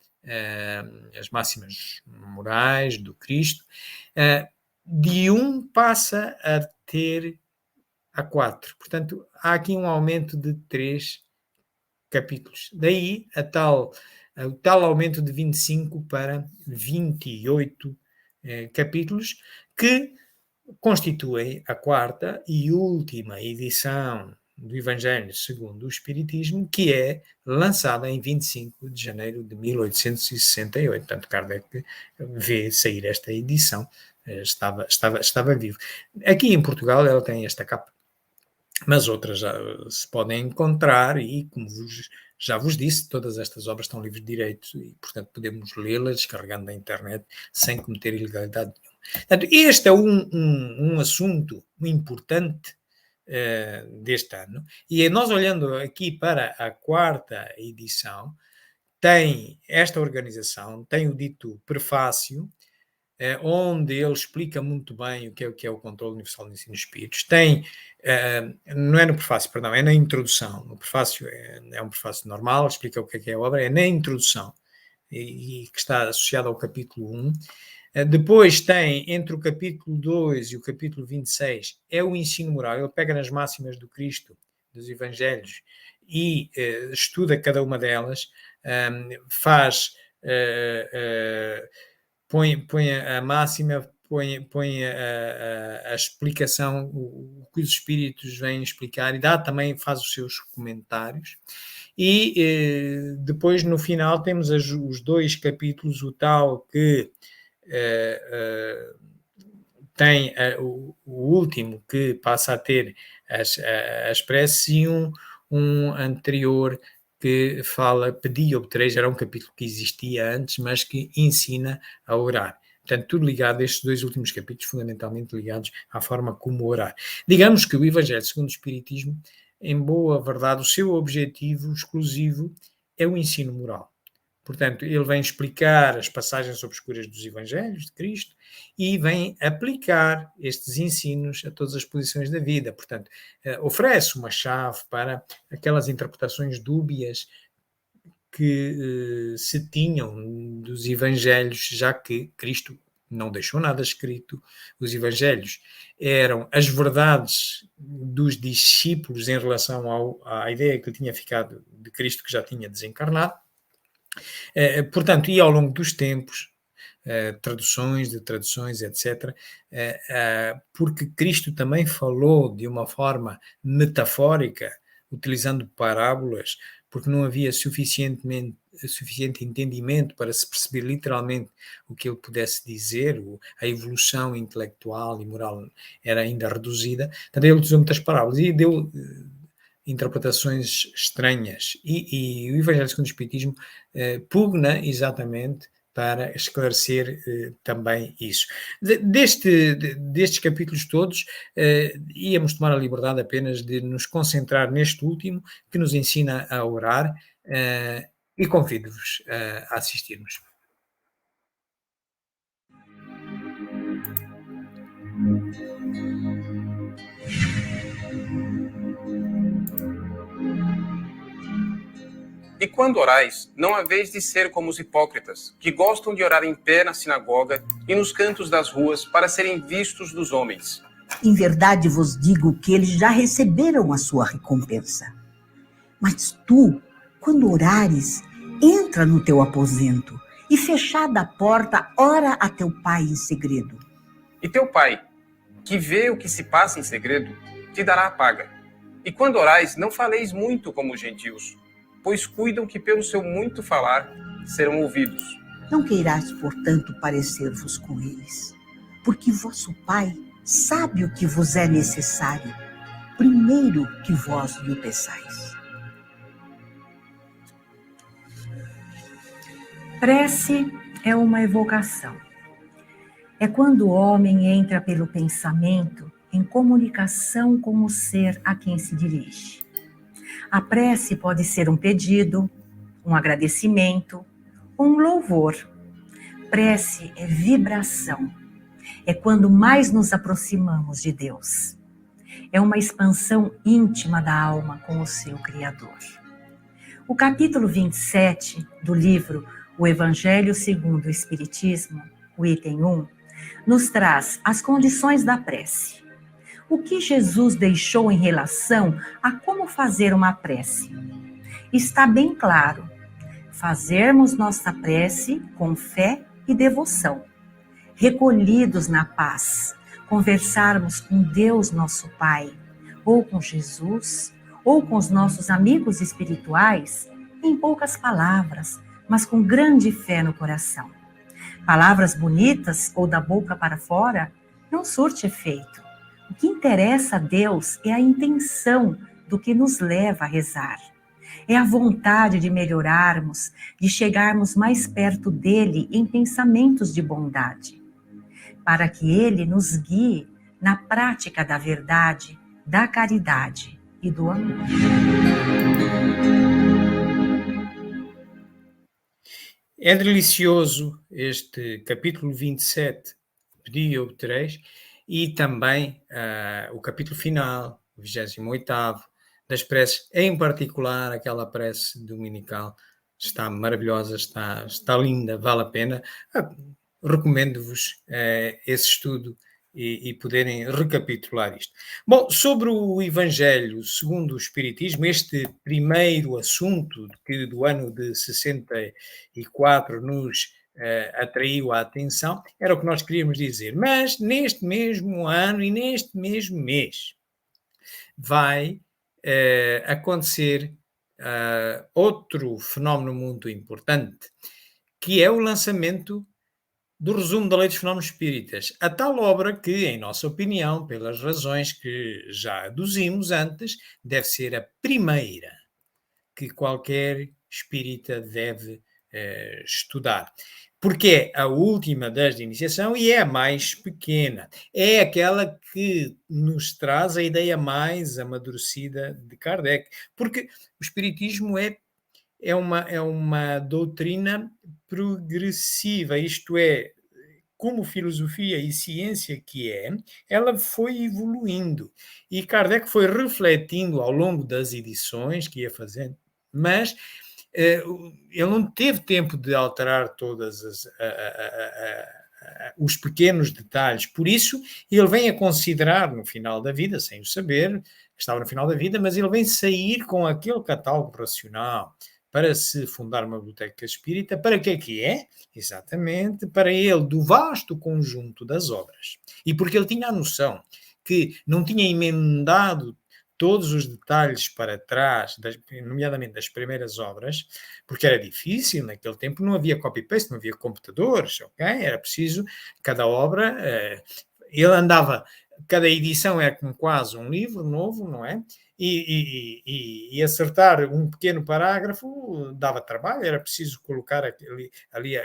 morais do Cristo, de 1 passa a ter a 4. Portanto, há aqui um aumento de 3 capítulos. Daí o tal aumento de 25 para 28 capítulos, que constituem a quarta e última edição do Evangelho segundo o Espiritismo, que é lançada em 25 de janeiro de 1868. Portanto, Kardec vê sair esta edição, estava vivo. Aqui em Portugal ela tem esta capa, mas outras já se podem encontrar e, como já vos disse, todas estas obras estão livres de direitos e, portanto, podemos lê-las descarregando da internet sem cometer ilegalidade nenhuma. Portanto, este é um assunto importante deste ano, e nós olhando aqui para a quarta edição, tem esta organização, tem o dito prefácio, onde ele explica muito bem o que é o Controle Universal de Ensino de Espíritos. Tem, não é no prefácio, perdão, é na introdução. No prefácio é um prefácio normal, explica o que é a obra, é na introdução, e que está associado ao capítulo 1. Depois tem, entre o capítulo 2 e o capítulo 26, é o ensino moral. Ele pega nas máximas do Cristo, dos Evangelhos, e estuda cada uma delas, faz, põe a máxima, põe a explicação, o que os espíritos vêm explicar, e faz os seus comentários. E depois, no final, temos os 2 capítulos, o tal que tem o último, que passa a ter as preces, e um anterior que fala pedi e obtereis, era um capítulo que existia antes, mas que ensina a orar. Portanto, tudo ligado a estes 2 últimos capítulos, fundamentalmente ligados à forma como orar. Digamos que o Evangelho segundo o Espiritismo, em boa verdade, o seu objetivo exclusivo é o ensino moral. Portanto, ele vem explicar as passagens obscuras dos Evangelhos de Cristo e vem aplicar estes ensinos a todas as posições da vida. Portanto, oferece uma chave para aquelas interpretações dúbias que se tinham dos Evangelhos, já que Cristo não deixou nada escrito. Os Evangelhos eram as verdades dos discípulos em relação à ideia que lhe tinha ficado de Cristo, que já tinha desencarnado. Portanto, e ao longo dos tempos, traduções, etc., porque Cristo também falou de uma forma metafórica, utilizando parábolas, porque não havia suficiente entendimento para se perceber literalmente o que ele pudesse dizer, a evolução intelectual e moral era ainda reduzida. Portanto, ele utilizou muitas parábolas e deu interpretações estranhas. E o Evangelho segundo o Espiritismo pugna exatamente para esclarecer também isso. Destes capítulos todos, íamos tomar a liberdade apenas de nos concentrar neste último, que nos ensina a orar, e convido-vos a assistirmos. E quando orais, não haveis de ser como os hipócritas, que gostam de orar em pé na sinagoga e nos cantos das ruas para serem vistos dos homens. Em verdade vos digo que eles já receberam a sua recompensa. Mas tu, quando orares, entra no teu aposento e, fechada a porta, ora a teu pai em segredo. E teu pai, que vê o que se passa em segredo, te dará a paga. E quando orais, não faleis muito como os gentios, pois cuidam que pelo seu muito falar serão ouvidos. Não queirais, portanto, parecer-vos com eles, porque vosso Pai sabe o que vos é necessário, primeiro que vós lhe peçais. Prece é uma evocação. É quando o homem entra pelo pensamento em comunicação com o ser a quem se dirige. A prece pode ser um pedido, um agradecimento, um louvor. Prece é vibração. É quando mais nos aproximamos de Deus. É uma expansão íntima da alma com o seu Criador. O capítulo 27 do livro O Evangelho segundo o Espiritismo, o item 1, nos traz as condições da prece. O que Jesus deixou em relação a como fazer uma prece? Está bem claro. Fazermos nossa prece com fé e devoção. Recolhidos na paz, conversarmos com Deus nosso Pai, ou com Jesus, ou com os nossos amigos espirituais, em poucas palavras, mas com grande fé no coração. Palavras bonitas ou da boca para fora não surte efeito. O que interessa a Deus é a intenção do que nos leva a rezar. É a vontade de melhorarmos, de chegarmos mais perto dele em pensamentos de bondade, para que ele nos guie na prática da verdade, da caridade e do amor. É delicioso este capítulo 27, pedi e obtereis, e também o capítulo final, o 28º, das preces, em particular aquela prece dominical, está maravilhosa, está linda, vale a pena. Recomendo-vos esse estudo e poderem recapitular isto. Bom, sobre o Evangelho segundo o Espiritismo, este primeiro assunto que do ano de 64 nos atraiu a atenção, era o que nós queríamos dizer. Mas neste mesmo ano e neste mesmo mês vai acontecer outro fenómeno muito importante, que é o lançamento do resumo da Lei dos Fenómenos Espíritas, a tal obra que, em nossa opinião, pelas razões que já aduzimos antes, deve ser a primeira que qualquer espírita deve estudar. Porque é a última das de iniciação e é a mais pequena. É aquela que nos traz a ideia mais amadurecida de Kardec. Porque o Espiritismo é uma doutrina progressiva, isto é, como filosofia e ciência que é, ela foi evoluindo. E Kardec foi refletindo ao longo das edições que ia fazendo, mas ele não teve tempo de alterar todas os pequenos detalhes. Por isso, ele vem a considerar no final da vida, sem o saber, que estava no final da vida, mas ele vem sair com aquele catálogo racional para se fundar uma biblioteca espírita. Para que é? Exatamente para ele, do vasto conjunto das obras. E porque ele tinha a noção que não tinha emendado todos os detalhes para trás, nomeadamente das primeiras obras, porque era difícil, naquele tempo não havia copy-paste, não havia computadores, ok? Era preciso, cada obra, ele andava, cada edição era como quase um livro novo, não é? E acertar um pequeno parágrafo dava trabalho, era preciso colocar ali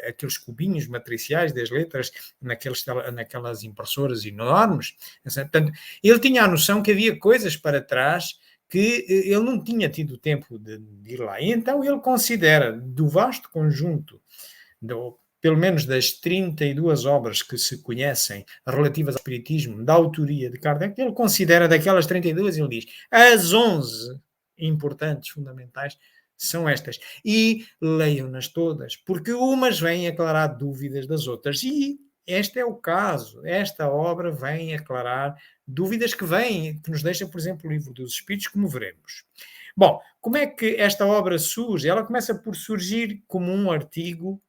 aqueles cubinhos matriciais das letras naquelas impressoras enormes. Portanto, ele tinha a noção que havia coisas para trás que ele não tinha tido tempo de ir lá. E então ele considera, do vasto conjunto, pelo menos das 32 obras que se conhecem relativas ao espiritismo, da autoria de Kardec, ele considera daquelas 32, ele diz, as 11 importantes, fundamentais, são estas. E leiam-nas todas, porque umas vêm aclarar dúvidas das outras. E este é o caso. Esta obra vem aclarar dúvidas que nos deixa, por exemplo, o Livro dos Espíritos, como veremos. Bom, como é que esta obra surge? Ela começa por surgir como um artigo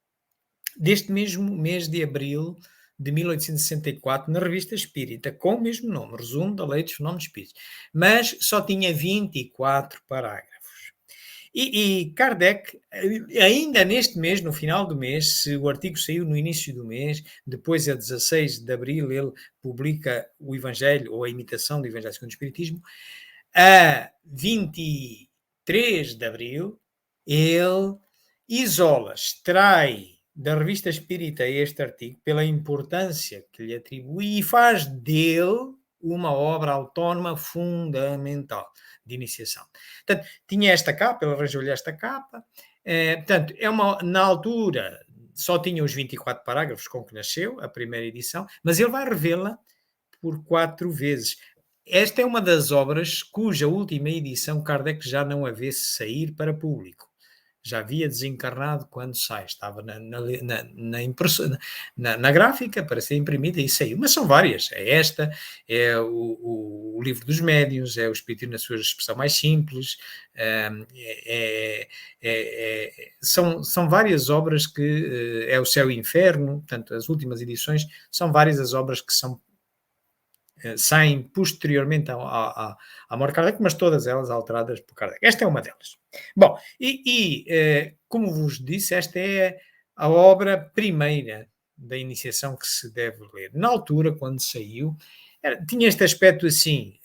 deste mesmo mês de abril de 1864, na Revista Espírita, com o mesmo nome, Resumo da Lei dos Fenómenos Espíritas, mas só tinha 24 parágrafos. E Kardec, ainda neste mês, no final do mês, se o artigo saiu no início do mês, depois a 16 de abril ele publica o Evangelho, ou a imitação do Evangelho segundo o Espiritismo, a 23 de abril ele isola, extrai da Revista Espírita este artigo pela importância que lhe atribui e faz dele uma obra autónoma fundamental de iniciação. Portanto, tinha esta capa, ele arranjou-lhe esta capa, portanto, na altura só tinha os 24 parágrafos com que nasceu, a primeira edição, mas ele vai revê-la por 4 vezes. Esta é uma das obras cuja última edição Kardec já não a vê sair para público. Já havia desencarnado quando sai, estava na gráfica para ser imprimida e saiu, mas são várias, é esta, é o Livro dos Médiuns, é o Espiritismo na sua expressão mais simples, são várias obras que é o Céu e o Inferno, portanto as últimas edições são várias as obras que saem posteriormente à morte de Kardec, mas todas elas alteradas por Kardec. Esta é uma delas. Bom, como vos disse, esta é a obra primeira da iniciação que se deve ler. Na altura, quando saiu, tinha este aspecto assim,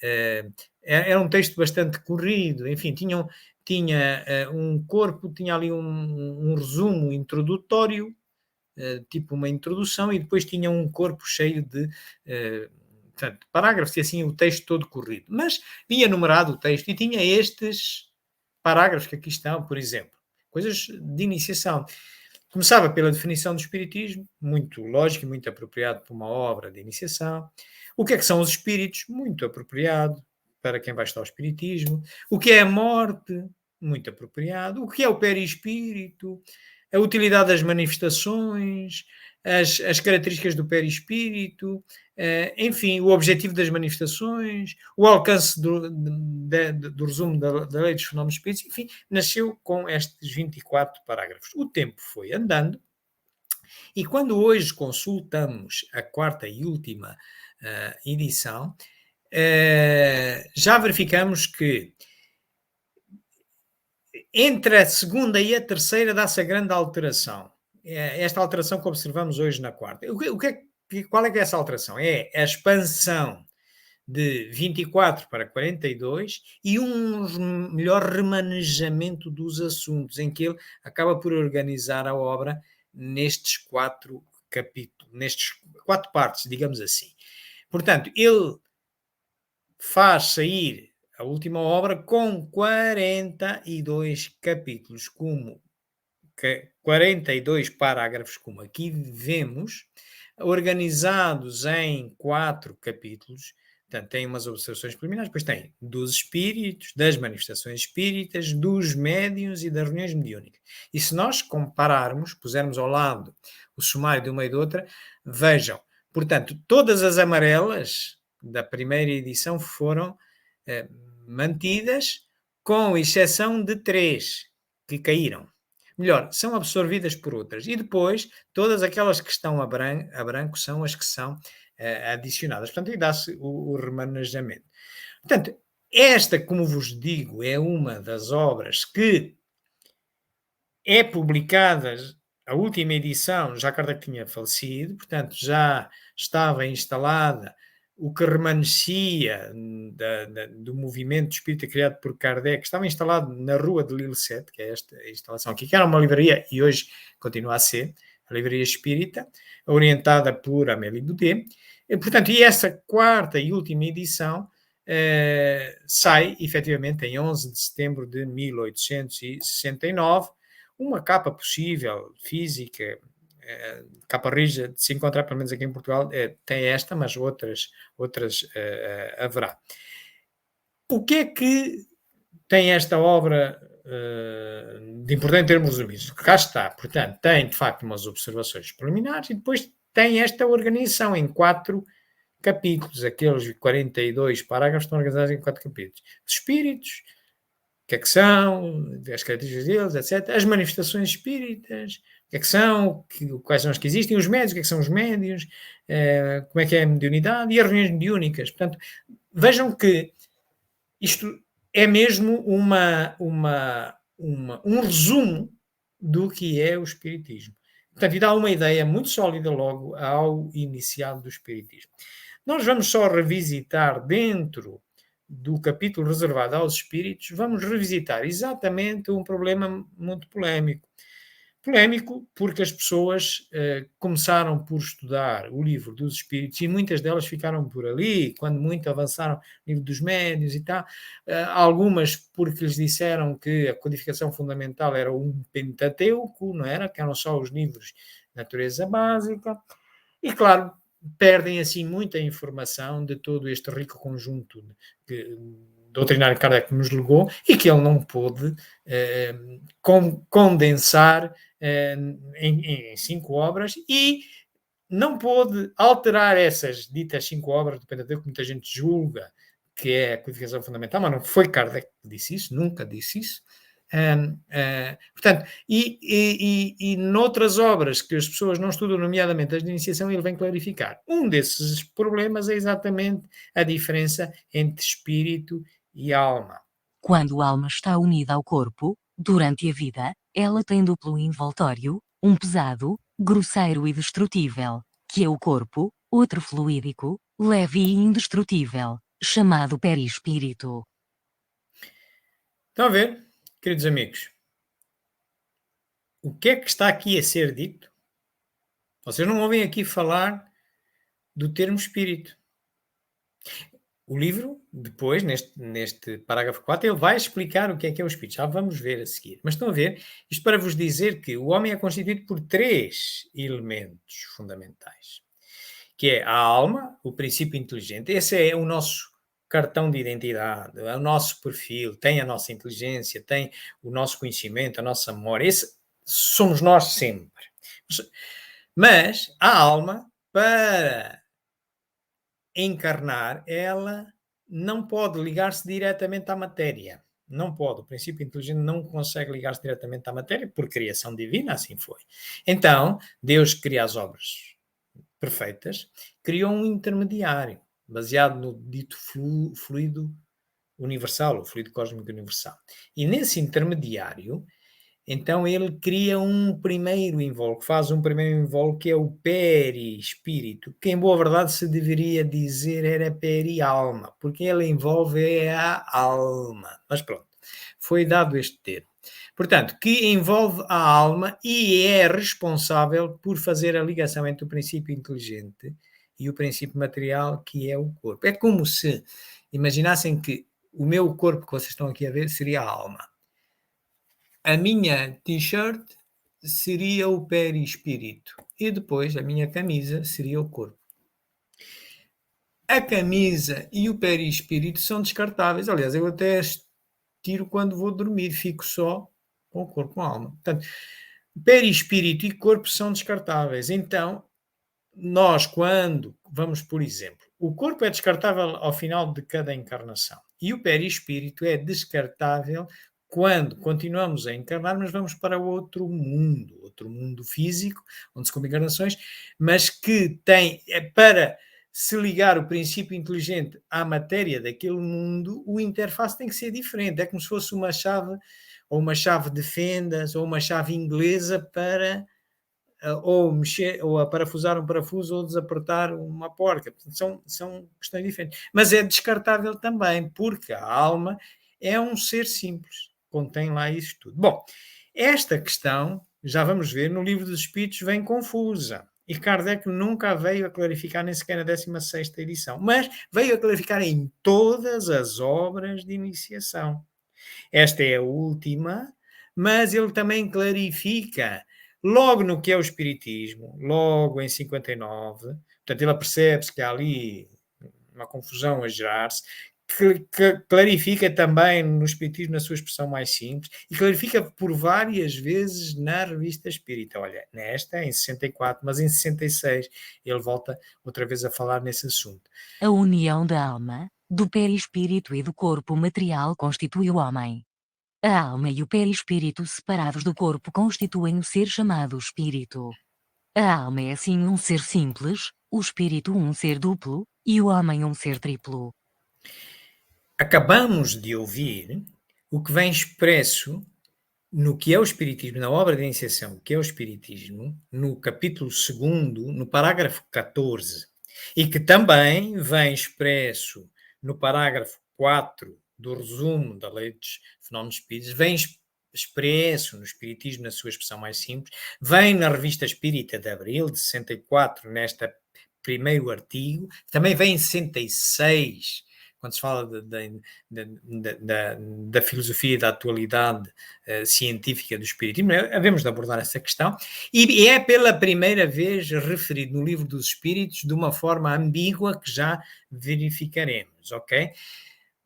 era um texto bastante corrido, enfim, tinha um corpo, tinha ali um resumo introdutório, tipo uma introdução, e depois tinha um corpo cheio de portanto, parágrafos e assim o texto todo corrido. Mas vinha numerado o texto e tinha estes parágrafos que aqui estão, por exemplo, coisas de iniciação. Começava pela definição do espiritismo, muito lógico e muito apropriado para uma obra de iniciação. O que é que são os espíritos? Muito apropriado para quem vai estudar o espiritismo. O que é a morte? Muito apropriado. O que é o perispírito? A utilidade das manifestações, as características do perispírito, enfim, o objetivo das manifestações, o alcance do resumo da lei dos fenómenos espíritos, enfim, nasceu com estes 24 parágrafos. O tempo foi andando, e quando hoje consultamos a quarta e última edição, já verificamos que entre a segunda e a terceira dá-se a grande alteração. Esta alteração que observamos hoje na quarta. Qual é que é essa alteração? É a expansão de 24 para 42 e um melhor remanejamento dos assuntos, em que ele acaba por organizar a obra nestes 4 capítulos, nestes 4 partes, digamos assim. Portanto, ele faz sair a última obra com 42 capítulos, 42 parágrafos, como aqui vemos, organizados em 4 capítulos. Portanto, tem umas observações preliminares, depois tem dos espíritos, das manifestações espíritas, dos médiuns e das reuniões mediúnicas. E se nós compararmos, pusermos ao lado o sumário de uma e de outra, vejam, portanto, todas as amarelas da primeira edição foram mantidas, com exceção de 3 que caíram. Melhor, são absorvidas por outras. E depois, todas aquelas que estão a branco são as que são adicionadas. Portanto, aí dá-se o remanejamento. Portanto, esta, como vos digo, é uma das obras que é publicada, a última edição, já Kardec tinha falecido, portanto, já estava instalada o que remanescia do movimento espírita criado por Kardec, estava instalado na rua de Lille 7, que é esta instalação aqui, que era uma livraria e hoje continua a ser, a livraria espírita, orientada por Amélie Boudet. Portanto, e essa quarta e última edição sai, efetivamente, em 11 de setembro de 1869, uma capa possível, física, capa rígida, de se encontrar, pelo menos aqui em Portugal, tem esta, mas outras haverá. O que é que tem esta obra de importante em termos resumidos? Cá está, portanto, tem de facto umas observações preliminares e depois tem esta organização em 4 capítulos. Aqueles 42 parágrafos estão organizados em 4 capítulos. Os espíritos, o que é que são, as características deles, etc. As manifestações espíritas, o que é que são, quais são as que existem, os médios, o que é que são os médios, como é que é a mediunidade e as reuniões mediúnicas. Portanto, vejam que isto é mesmo um resumo do que é o espiritismo. Portanto, e dá uma ideia muito sólida logo ao iniciado do espiritismo. Nós vamos só revisitar dentro do capítulo reservado aos espíritos, vamos revisitar exatamente um problema muito polémico. Polémico porque as pessoas começaram por estudar o livro dos espíritos e muitas delas ficaram por ali, quando muito avançaram no livro dos médiuns e tal. Algumas porque lhes disseram que a codificação fundamental era um Pentateuco, não era? Que eram só os livros de natureza básica. E, claro, perdem assim muita informação de todo este rico conjunto doutrinário que Kardec nos legou e que ele não pôde condensar em 5 obras e não pôde alterar essas ditas 5 obras do Pentateuco, que muita gente julga que é a codificação fundamental, mas não foi Kardec que disse isso, nunca disse isso. Portanto, e noutras obras que as pessoas não estudam, nomeadamente as de iniciação, ele vem clarificar. Um desses problemas é exatamente a diferença entre espírito e alma. Quando a alma está unida ao corpo, durante a vida, ela tem duplo envoltório, um pesado, grosseiro e destrutível, que é o corpo, outro fluídico, leve e indestrutível, chamado perispírito. Estão a ver, queridos amigos? O que é que está aqui a ser dito? Vocês não ouvem aqui falar do termo espírito. O livro, depois, neste parágrafo 4, ele vai explicar o que é o espírito. Já vamos ver a seguir. Mas estão a ver? Isto para vos dizer que o homem é constituído por 3 elementos fundamentais. Que é a alma, o princípio inteligente. Esse é o nosso cartão de identidade, é o nosso perfil, tem a nossa inteligência, tem o nosso conhecimento, a nossa memória. Esse somos nós sempre. Mas a alma, para encarnar, ela não pode ligar-se diretamente à matéria. Não pode. O princípio inteligente não consegue ligar-se diretamente à matéria, por criação divina, assim foi. Então, Deus cria as obras perfeitas, criou um intermediário, baseado no dito fluido universal, o fluido cósmico universal. E nesse intermediário, então ele cria um primeiro invólucro, faz um primeiro invólucro que é o perispírito, que em boa verdade se deveria dizer era peri-alma, porque ele envolve a alma. Mas pronto, foi dado este termo. Portanto, que envolve a alma e é responsável por fazer a ligação entre o princípio inteligente e o princípio material, que é o corpo. É como se imaginassem que o meu corpo que vocês estão aqui a ver seria a alma. A minha t-shirt seria o perispírito e depois a minha camisa seria o corpo. A camisa e o perispírito são descartáveis. Aliás, eu até tiro quando vou dormir, fico só com o corpo, com a alma. Portanto, perispírito e corpo são descartáveis. Então, nós quando vamos, por exemplo, o corpo é descartável ao final de cada encarnação e o perispírito é descartável quando continuamos a encarnar, mas vamos para outro mundo físico, onde se comem encarnações, mas que tem, para se ligar o princípio inteligente à matéria daquele mundo, o interface tem que ser diferente. É como se fosse uma chave, ou uma chave de fendas, ou uma chave inglesa para ou mexer, ou a parafusar um parafuso, ou desapertar uma porca. Portanto, são questões diferentes. Mas é descartável também, porque a alma é um ser simples, contém lá isso tudo. Bom, esta questão, já vamos ver, no Livro dos Espíritos vem confusa. E Kardec nunca a veio a clarificar, nem sequer na 16ª edição, mas veio a clarificar em todas as obras de iniciação. Esta é a última, mas ele também clarifica logo no que é o Espiritismo, logo em 59, portanto ele apercebe-se que há ali uma confusão a gerar-se, que clarifica também no Espiritismo na sua expressão mais simples, e clarifica por várias vezes na Revista Espírita. Olha, nesta, em 64, mas em 66, ele volta outra vez a falar nesse assunto. A união da alma, do perispírito e do corpo material constitui o homem. A alma e o perispírito separados do corpo constituem o ser chamado espírito. A alma é assim um ser simples, o espírito um ser duplo, e o homem um ser triplo. Acabamos de ouvir o que vem expresso no que é o Espiritismo, na obra de iniciação, que é o Espiritismo, no capítulo 2º, no parágrafo 14, e que também vem expresso no parágrafo 4 do resumo da Lei dos Fenómenos Espíritas, vem expresso no Espiritismo na sua expressão mais simples, vem na Revista Espírita de Abril de 64, nesta primeiro artigo, também vem em 66, quando se fala da filosofia e da atualidade científica do Espiritismo, havemos de abordar essa questão, e é pela primeira vez referido no Livro dos Espíritos de uma forma ambígua que já verificaremos, ok?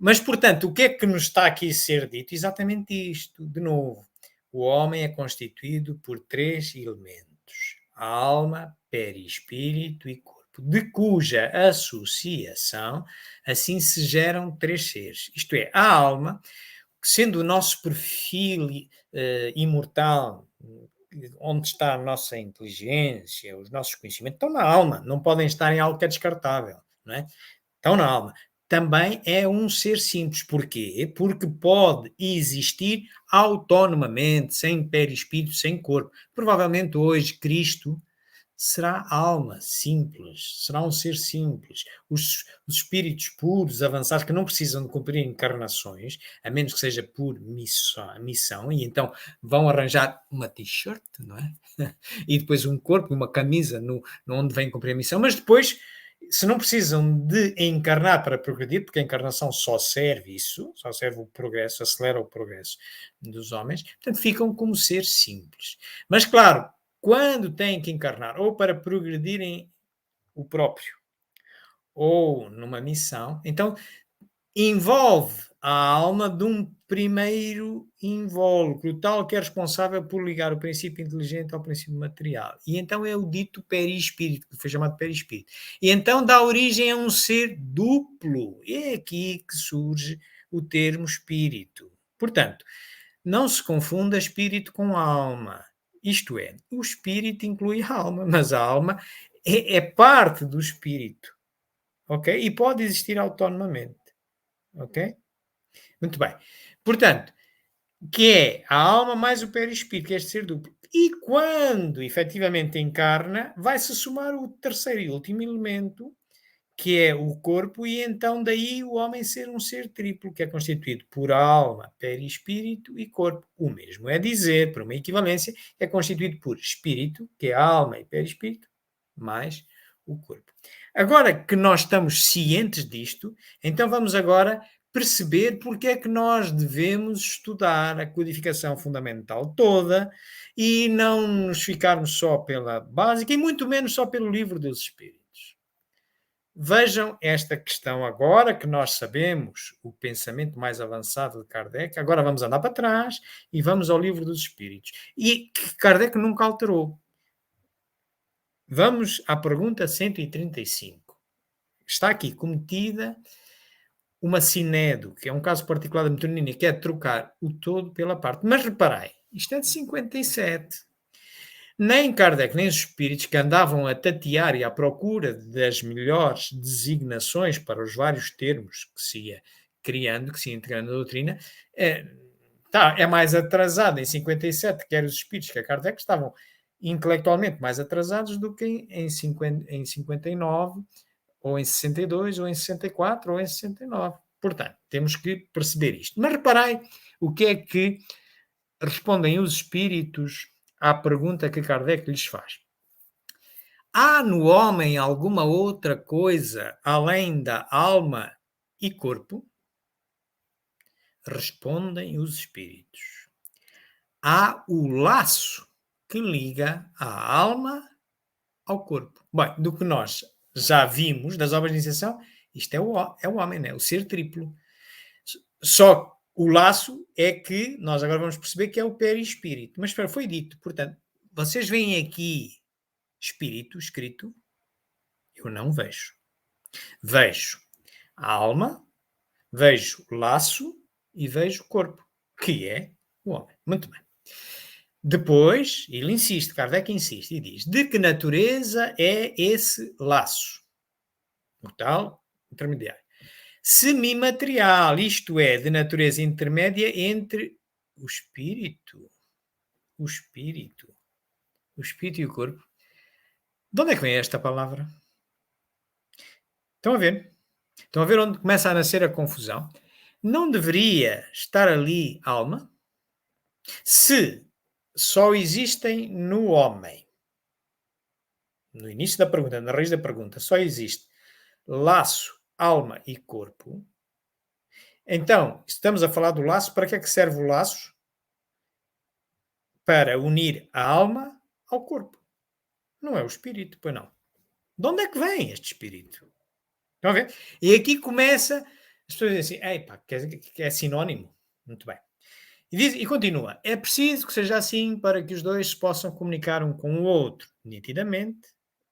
Mas, portanto, o que é que nos está aqui a ser dito? Exatamente isto, de novo. O homem é constituído por 3 elementos: a alma, perispírito e corpo, de cuja associação assim se geram 3 seres. Isto é, a alma, sendo o nosso perfil imortal, onde está a nossa inteligência, os nossos conhecimentos, estão na alma, não podem estar em algo que é descartável, não é? Estão na alma. Também é um ser simples. Porquê? Porque pode existir autonomamente, sem perispírito, sem corpo. Provavelmente hoje Cristo será alma simples, será um ser simples. Os espíritos puros, avançados, que não precisam de cumprir encarnações, a menos que seja por missão, e então vão arranjar uma t-shirt, não é? E depois um corpo, uma camisa onde vêm cumprir a missão, mas depois, se não precisam de encarnar para progredir, porque a encarnação só serve isso, só serve o progresso, acelera o progresso dos homens, portanto ficam como ser simples. Mas claro, quando têm que encarnar, ou para progredirem o próprio, ou numa missão, então envolve a alma de um primeiro invólucro, o tal que é responsável por ligar o princípio inteligente ao princípio material. E então é o dito perispírito, que foi chamado perispírito. E então dá origem a um ser duplo. É aqui que surge o termo espírito. Portanto, não se confunda espírito com alma. Isto é, o espírito inclui a alma, mas a alma é parte do espírito. Ok? E pode existir autonomamente. Ok? Muito bem. Portanto, que é a alma mais o perispírito, que é este ser duplo. E quando efetivamente encarna, vai-se somar o terceiro e último elemento, que é o corpo, e então daí o homem ser um ser triplo, que é constituído por alma, perispírito e corpo. O mesmo é dizer, por uma equivalência, é constituído por espírito, que é a alma e perispírito, mais o corpo. Agora que nós estamos cientes disto, então vamos agora perceber porque é que nós devemos estudar a codificação fundamental toda e não nos ficarmos só pela básica e muito menos só pelo livro dos Espíritos. Vejam esta questão agora que nós sabemos o pensamento mais avançado de Kardec. Agora vamos andar para trás e vamos ao livro dos Espíritos. E que Kardec nunca alterou. Vamos à pergunta 135. Está aqui cometida uma sinedo, que é um caso particular da metonímia, que é trocar o todo pela parte. Mas reparei, isto é de 57. Nem Kardec, nem os espíritos que andavam a tatear e à procura das melhores designações para os vários termos que se ia criando, que se ia integrando na doutrina, é mais atrasado em 57, quer os espíritos, quer Kardec, estavam intelectualmente mais atrasados do que em 59, ou em 62, ou em 64, ou em 69. Portanto, temos que perceber isto. Mas reparei o que é que respondem os espíritos à pergunta que Kardec lhes faz. Há no homem alguma outra coisa além da alma e corpo? Respondem os espíritos. Há o laço que liga a alma ao corpo. Bem, do que nós já vimos das obras de iniciação, isto é o homem, né? O ser triplo. Só o laço é que nós agora vamos perceber que é o perispírito. Mas foi dito, portanto, vocês veem aqui espírito escrito? Eu não vejo. Vejo a alma, vejo laço e vejo corpo, que é o homem. Muito bem. Depois, ele insiste, Kardec insiste e diz, de que natureza é esse laço? O tal intermediário. Semimaterial, isto é, de natureza intermédia entre o espírito e o corpo. De onde é que vem esta palavra? Estão a ver? Estão a ver onde começa a nascer a confusão? Não deveria estar ali alma? Se só existem no homem, no início da pergunta, na raiz da pergunta, só existe laço, alma e corpo, então, estamos a falar do laço, para que é que serve o laço? Para unir a alma ao corpo. Não é o espírito, pois não. De onde é que vem este espírito? Estão a ver? E aqui começa, as pessoas dizem assim, epá, que é sinónimo. Muito bem. E continua, é preciso que seja assim para que os dois possam comunicar um com o outro, nitidamente,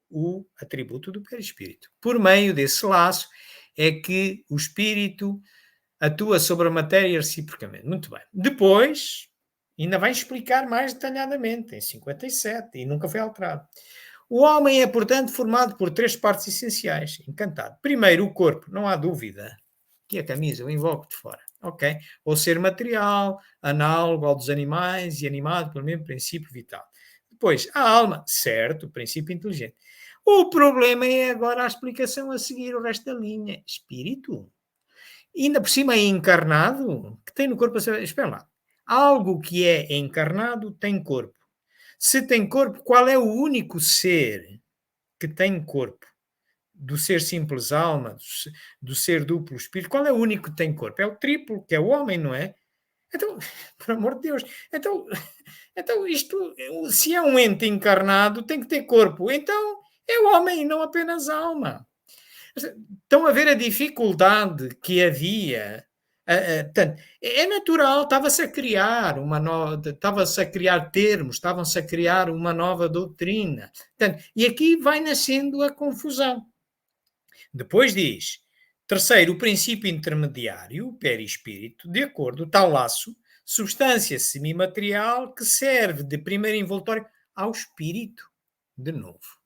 o atributo do perispírito. Por meio desse laço é que o espírito atua sobre a matéria reciprocamente. Muito bem. Depois, ainda vai explicar mais detalhadamente, em 57, e nunca foi alterado. O homem é, portanto, formado por 3 partes essenciais. Encantado. Primeiro, o corpo, não há dúvida. Aqui a camisa, o invólucro de fora. Ok? Ou ser material, análogo ao dos animais e animado pelo mesmo princípio vital. Depois, a alma, certo, o princípio inteligente. O problema é agora a explicação a seguir, o resto da linha. Espírito. E ainda por cima é encarnado, que tem no corpo... Espera lá. Algo que é encarnado tem corpo. Se tem corpo, qual é o único ser que tem corpo? Do ser simples alma, do ser duplo espírito, qual é o único que tem corpo? É o triplo, que é o homem, não é? Então, por amor de Deus, então isto, se é um ente encarnado, tem que ter corpo. Então, é o homem e não apenas a alma. Estão a ver a dificuldade que havia Portanto, é natural, estava-se a criar uma nova, estava-se a criar termos, estavam-se a criar uma nova doutrina. Portanto, e aqui vai nascendo a confusão. Depois diz, terceiro, o princípio intermediário, o perispírito, de acordo, tal laço, substância semimaterial que serve de primeiro envoltório ao espírito. De novo,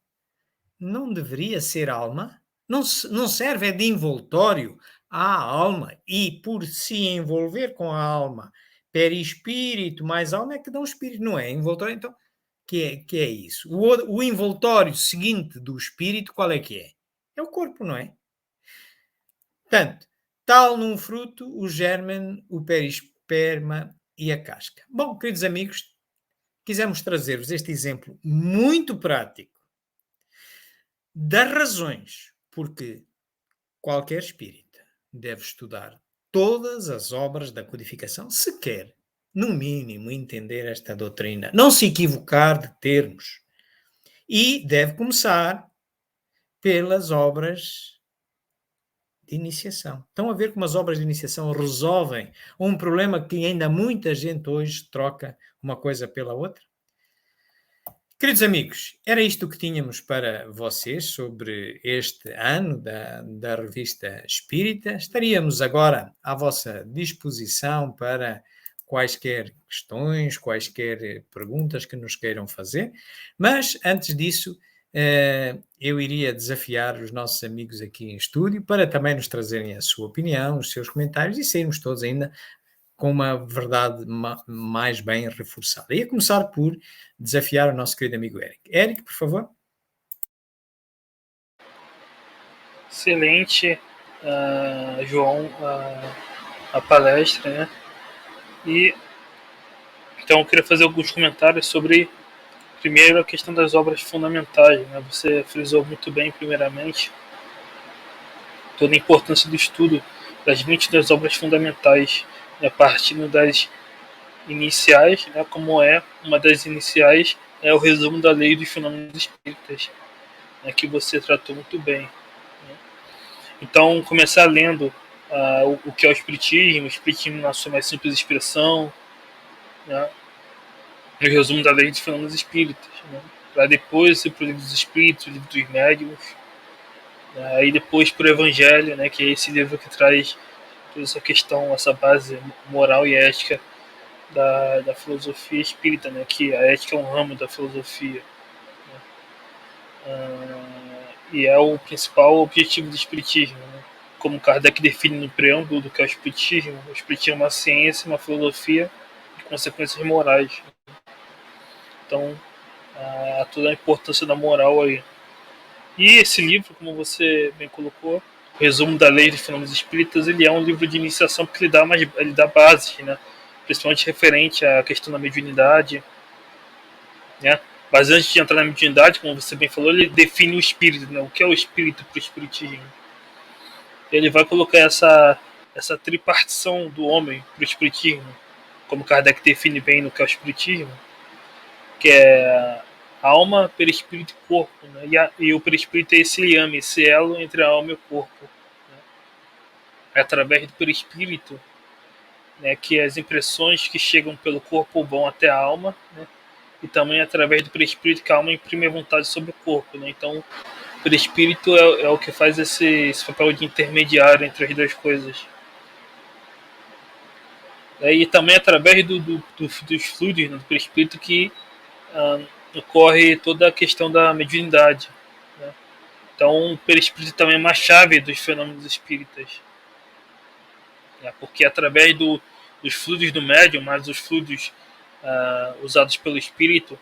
não deveria ser alma? Não serve é de envoltório à alma e por se envolver com a alma, perispírito mais alma é que dá um espírito, não é? Envoltório, então, que é isso? O envoltório seguinte do espírito, qual é que é? É o corpo, não é? Portanto, tal num fruto, o germen, o perisperma e a casca. Bom, queridos amigos, quisemos trazer-vos este exemplo muito prático das razões porque qualquer espírita deve estudar todas as obras da codificação, se quer, no mínimo, entender esta doutrina, não se equivocar de termos. E deve começar pelas obras de iniciação. Estão a ver como as obras de iniciação resolvem um problema que ainda muita gente hoje troca uma coisa pela outra? Queridos amigos, era isto que tínhamos para vocês sobre este ano da Revista Espírita. Estaríamos agora à vossa disposição para quaisquer questões, quaisquer perguntas que nos queiram fazer, mas antes disso eu iria desafiar os nossos amigos aqui em estúdio para também nos trazerem a sua opinião, os seus comentários e sairmos todos ainda com uma verdade mais bem reforçada. Ia começar por desafiar o nosso querido amigo Eric. Eric, por favor. Excelente, João, a palestra, né? E então eu queria fazer alguns comentários sobre, primeiro, a questão das obras fundamentais, né? Você frisou muito bem, primeiramente, toda a importância do estudo das 22 obras fundamentais, né, partindo das iniciais, né, como é uma das iniciais, é o resumo da lei dos fenômenos espíritas, né, que você tratou muito bem. Né? Então, começar lendo o que é o espiritismo na sua mais simples expressão, né, o resumo da lei dos fenômenos espíritas, né, para depois ir para o livro dos espíritos, o livro dos médiuns, né, aí depois para o Evangelho, né, que é esse livro que traz toda essa questão, essa base moral e ética da filosofia espírita, né? Que a ética é um ramo da filosofia, né? E é o principal objetivo do espiritismo, né? Como Kardec define no preâmbulo do que é o espiritismo é uma ciência, uma filosofia de consequências morais. Então, toda a importância da moral aí. E esse livro, como você bem colocou, o resumo da lei dos fenômenos espíritas, ele é um livro de iniciação porque ele dá bases, né? Principalmente referente à questão da mediunidade, né? Mas antes de entrar na mediunidade, como você bem falou, ele define o espírito, né? O que é o espírito para o espiritismo. Ele vai colocar essa tripartição do homem para o espiritismo, como Kardec define bem no que é o espiritismo, que é alma, perispírito e corpo, né? E o perispírito é esse liame, esse elo entre a alma e o corpo, né? É através do perispírito, né, que as impressões que chegam pelo corpo vão até a alma, né? E também através do perispírito que a alma imprime a vontade sobre o corpo, né? Então, o perispírito é o que faz esse papel de intermediário entre as duas coisas. E também através dos fluidos, né, do perispírito que ocorre toda a questão da mediunidade, né? Então, o perispírito também é uma chave dos fenômenos espíritas, né? Porque através dos fluidos do médium, mas os fluidos usados pelo espírito,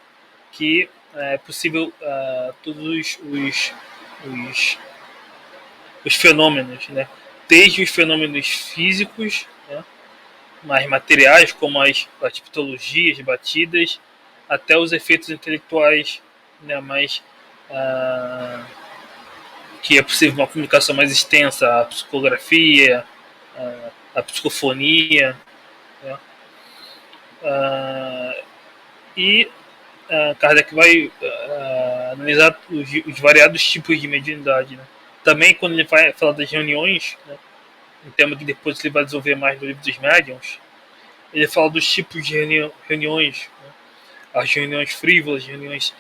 que é possível todos os fenômenos, né? Desde os fenômenos físicos, né, mais materiais, como as patologias, batidas, até os efeitos intelectuais, né, mais que é possível uma comunicação mais extensa, a psicografia, a psicofonia, né? E Kardec vai analisar os variados tipos de mediunidade, né? Também, quando ele vai falar das reuniões, né, um tema que depois ele vai desenvolver mais no livro dos médiuns, ele fala dos tipos de reuniões, né? As reuniões frívolas, reuniões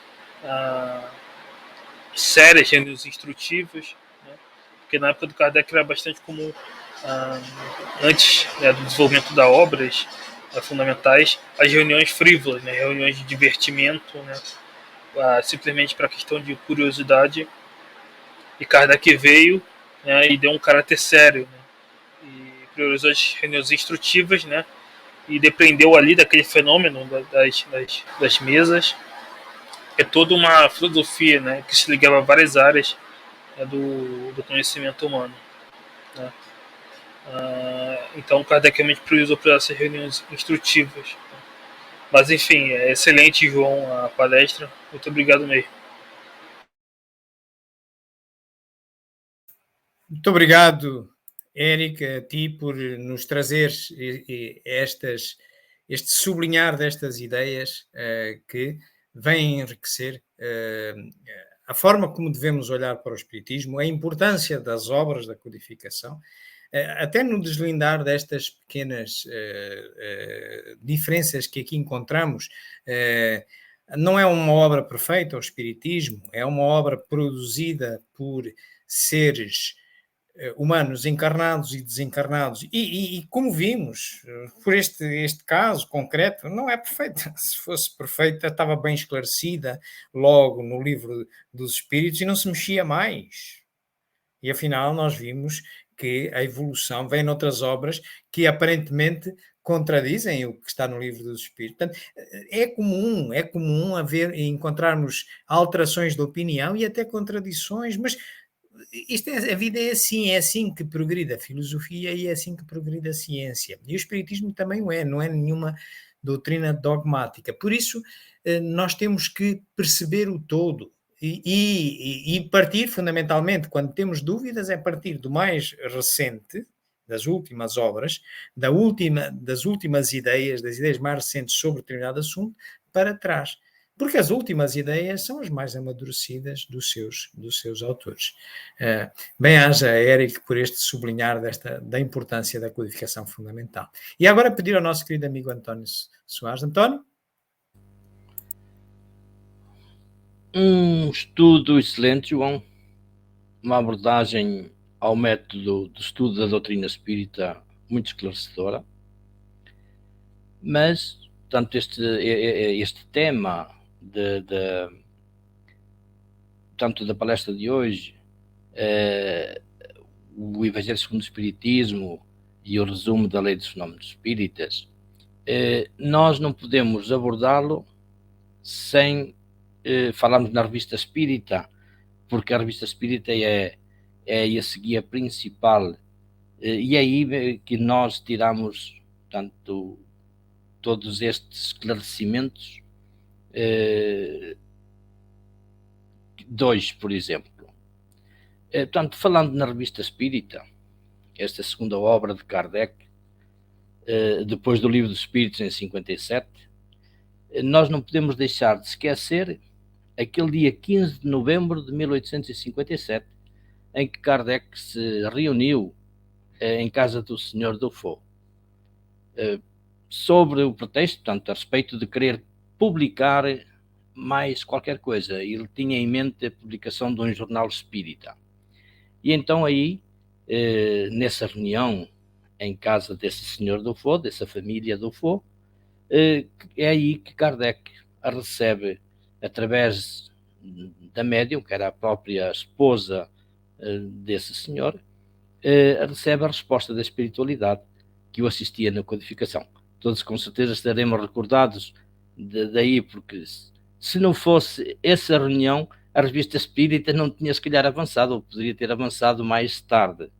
sérias, reuniões instrutivas, né? Porque na época do Kardec era bastante comum, antes, né, do desenvolvimento das obras fundamentais, as reuniões frívolas, né, reuniões de divertimento, né, simplesmente para questão de curiosidade. E Kardec veio, né, e deu um caráter sério, né, e priorizou as reuniões instrutivas, né, e depreendeu ali daquele fenômeno das mesas. É toda uma filosofia, né, que se ligava a várias áreas, né, do conhecimento humano, né. Então Kardec realmente priorizou para essas reuniões instrutivas. Mas enfim, é excelente, João, a palestra. Muito obrigado mesmo. Muito obrigado, Éric, a ti por nos trazeres este sublinhar destas ideias que vêm enriquecer a forma como devemos olhar para o Espiritismo, a importância das obras da codificação, até no deslindar destas pequenas diferenças que aqui encontramos. Não é uma obra perfeita, o Espiritismo, é uma obra produzida por seres humanos encarnados e desencarnados, e como vimos, por este caso concreto, não é perfeita. Se fosse perfeita, estava bem esclarecida logo no livro dos Espíritos e não se mexia mais. E afinal nós vimos que a evolução vem noutras obras que aparentemente contradizem o que está no livro dos Espíritos. Portanto, é comum encontrarmos alterações de opinião e até contradições, mas a vida é assim que progride a filosofia e é assim que progride a ciência. E o Espiritismo também não é nenhuma doutrina dogmática. Por isso, nós temos que perceber o todo e partir, fundamentalmente, quando temos dúvidas, é partir do mais recente, das últimas obras, das últimas ideias, das ideias mais recentes sobre determinado assunto, para trás. Porque as últimas ideias são as mais amadurecidas dos seus autores. Bem-aja, Éric, por este sublinhar da importância da codificação fundamental. E agora pedir ao nosso querido amigo António Soares. António? Um estudo excelente, João. Uma abordagem ao método de estudo da doutrina espírita muito esclarecedora. Mas, portanto, este tema tanto da palestra de hoje, o Evangelho segundo o Espiritismo e o resumo da Lei dos Fenómenos Espíritas, nós não podemos abordá-lo sem falarmos na Revista Espírita, porque a Revista Espírita é esse guia principal, e é aí que nós tiramos, portanto, todos estes esclarecimentos. Dois, por exemplo. Portanto, falando na Revista Espírita, esta segunda obra de Kardec, depois do Livro dos Espíritos, em 57, nós não podemos deixar de esquecer aquele dia 15 de novembro de 1857, em que Kardec se reuniu em casa do Sr. Dufault, sobre o pretexto, portanto, a respeito de querer publicar mais qualquer coisa. Ele tinha em mente a publicação de um jornal espírita. E então aí, nessa reunião em casa desse senhor Dufault, dessa família Dufault, é aí que Kardec a recebe através da médium, que era a própria esposa desse senhor, recebe a resposta da espiritualidade que o assistia na codificação. Todos com certeza estaremos recordados daí, porque se não fosse essa reunião, a Revista Espírita não tinha se calhar avançado, ou poderia ter avançado mais tarde.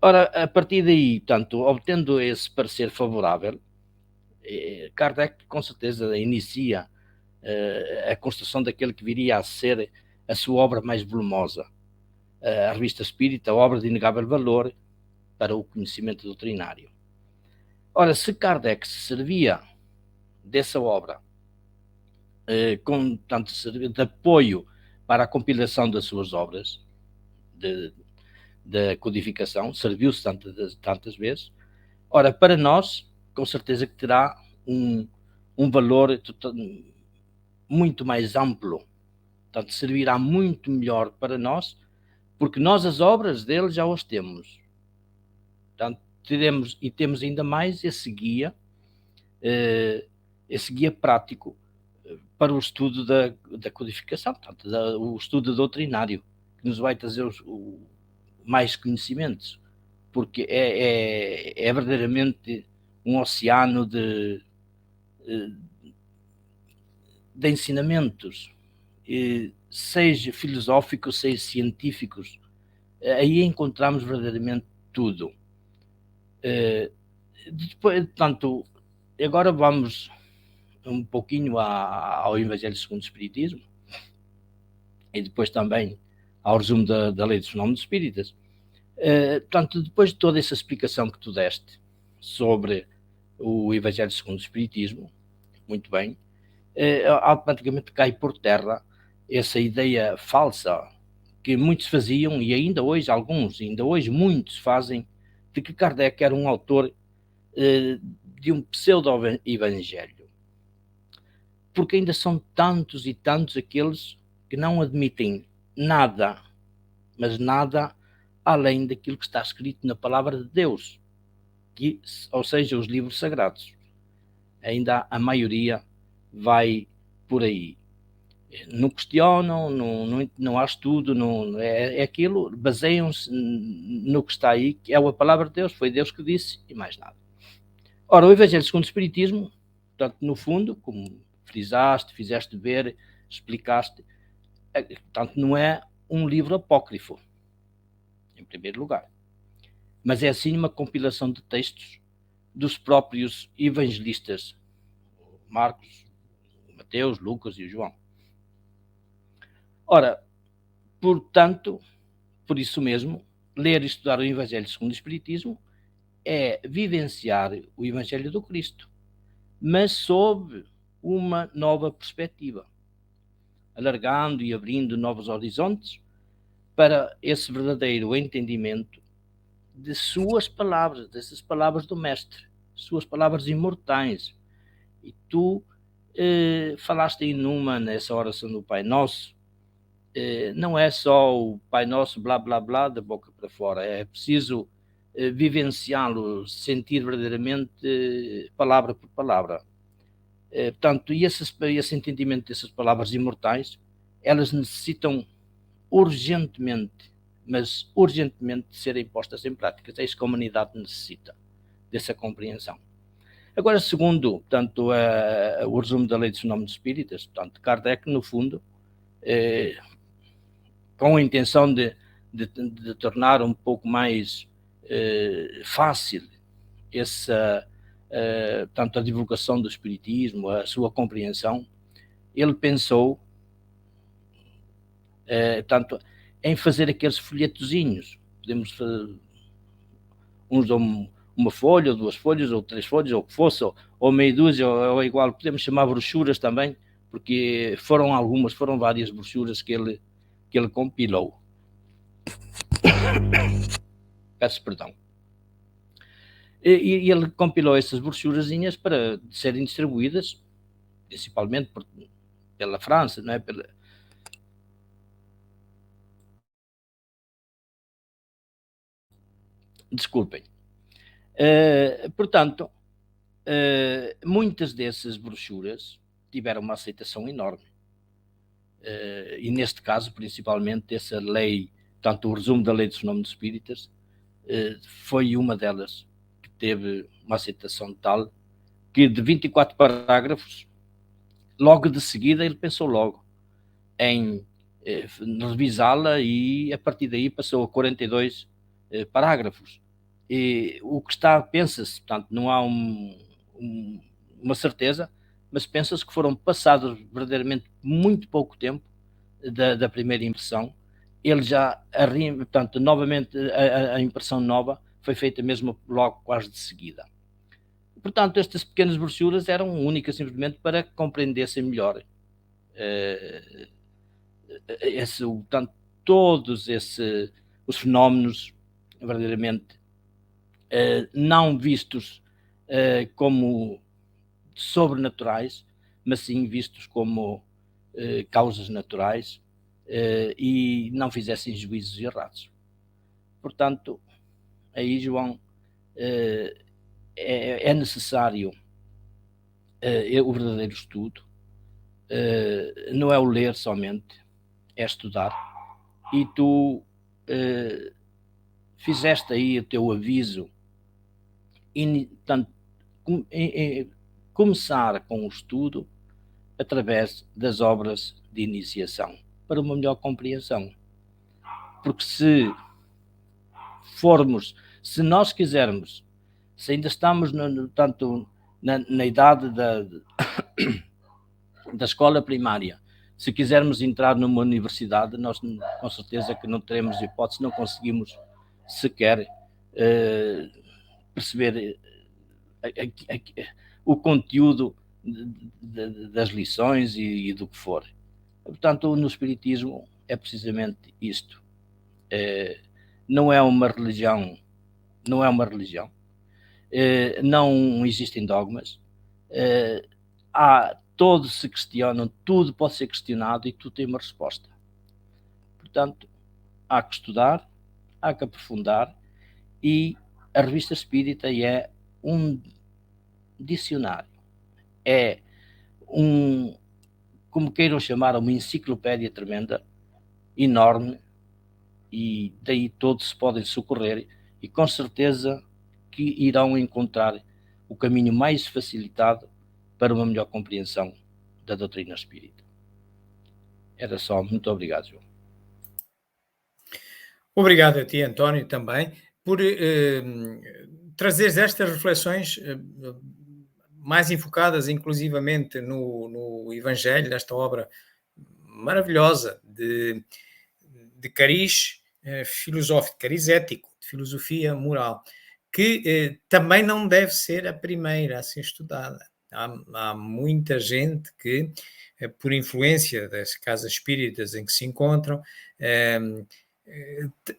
Ora, a partir daí, portanto, obtendo esse parecer favorável, Kardec com certeza inicia a construção daquele que viria a ser a sua obra mais volumosa, a Revista Espírita, obra de inegável valor para o conhecimento doutrinário. Ora, se Kardec se servia dessa obra tanto de apoio para a compilação das suas obras, da codificação, serviu-se tantas vezes. Ora, para nós, com certeza que terá um valor muito mais amplo, portanto, servirá muito melhor para nós, porque nós as obras dele já as temos. Portanto, temos ainda mais esse guia prático para o estudo da codificação, portanto, o estudo doutrinário, que nos vai trazer mais conhecimentos, porque é verdadeiramente um oceano de ensinamentos, seja filosóficos, seja científicos. Aí encontramos verdadeiramente tudo. Depois, portanto, agora vamos um pouquinho ao Evangelho segundo o Espiritismo e depois também ao resumo da Lei dos Fenómenos Espíritas. Portanto, depois de toda essa explicação que tu deste sobre o Evangelho segundo o Espiritismo, muito bem, automaticamente cai por terra essa ideia falsa que muitos faziam, e ainda hoje muitos fazem, de que Kardec era um autor de um pseudo-evangelho. Porque ainda são tantos e tantos aqueles que não admitem nada, mas nada além daquilo que está escrito na palavra de Deus, ou seja, os livros sagrados. Ainda a maioria vai por aí. Não questionam, não há estudo, é aquilo, baseiam-se no que está aí, que é a palavra de Deus, foi Deus que disse e mais nada. Ora, o Evangelho segundo o Espiritismo, portanto, no fundo, como frisaste, fizeste ver, explicaste, portanto, não é um livro apócrifo, em primeiro lugar, mas é assim uma compilação de textos dos próprios evangelistas, Marcos, Mateus, Lucas e o João. Ora, portanto, por isso mesmo, ler e estudar o Evangelho segundo o Espiritismo é vivenciar o Evangelho do Cristo, mas sob uma nova perspectiva, alargando e abrindo novos horizontes para esse verdadeiro entendimento de suas palavras, dessas palavras do Mestre, suas palavras imortais. E tu falaste em numa, nessa oração do Pai Nosso, não é só o Pai Nosso blá blá blá da boca para fora, é preciso vivenciá-lo, sentir verdadeiramente palavra por palavra. Portanto, e esse entendimento dessas palavras imortais, elas necessitam urgentemente, mas urgentemente, de serem postas em prática. É isso que a humanidade necessita, dessa compreensão. Agora, segundo, portanto, o resumo da Lei dos Fenómenos Espíritas, portanto, Kardec, no fundo, com a intenção de tornar um pouco mais fácil tanto a divulgação do Espiritismo, a sua compreensão, ele pensou tanto em fazer aqueles folhetozinhos. Podemos fazer uns uma folha, ou 2 folhas, ou 3 folhas, ou o que fosse, ou meia dúzia, ou igual, podemos chamar brochuras também, porque foram várias brochuras que ele compilou. Peço perdão. E ele compilou essas brochurazinhas para serem distribuídas, principalmente pela França, não é? Desculpem. Portanto, muitas dessas brochuras tiveram uma aceitação enorme. E neste caso, principalmente, essa lei, tanto o resumo da Lei dos Fenómenos Espíritas, foi uma delas que teve uma aceitação tal que, de 24 parágrafos, logo de seguida ele pensou logo em revisá-la, e a partir daí passou a 42 parágrafos. E o que pensa-se, portanto, não há uma certeza, mas pensa-se que foram passados verdadeiramente muito pouco tempo da primeira impressão. Ele já, portanto, novamente a impressão nova foi feita mesmo logo quase de seguida. Portanto, estas pequenas brochuras eram únicas simplesmente para compreendessem melhor todos os fenómenos verdadeiramente não vistos como sobrenaturais, mas sim vistos como causas naturais e não fizessem juízos errados. Portanto, aí, João, é necessário o verdadeiro estudo, não é o ler somente, é estudar. E tu fizeste aí o teu aviso, começar com o estudo através das obras de iniciação, para uma melhor compreensão. Porque se nós quisermos, se ainda estamos na idade da escola primária, se quisermos entrar numa universidade, nós com certeza que não teremos hipótese, não conseguimos sequer perceber o conteúdo das lições e do que for. Portanto, no Espiritismo é precisamente isto. Não é uma religião, não existem dogmas, todos se questionam, tudo pode ser questionado e tudo tem uma resposta. Portanto, há que estudar, há que aprofundar, e a Revista Espírita é um dicionário, é como queiram chamar, uma enciclopédia tremenda, enorme, e daí todos se podem socorrer e com certeza que irão encontrar o caminho mais facilitado para uma melhor compreensão da doutrina espírita. Era só. Muito obrigado, João. Obrigado a ti, António, também, por trazeres estas reflexões mais enfocadas inclusivamente no Evangelho, nesta obra maravilhosa de cariz filosófico, cariz ético, de filosofia moral, que também não deve ser a primeira a ser estudada. Há muita gente que, por influência das casas espíritas em que se encontram,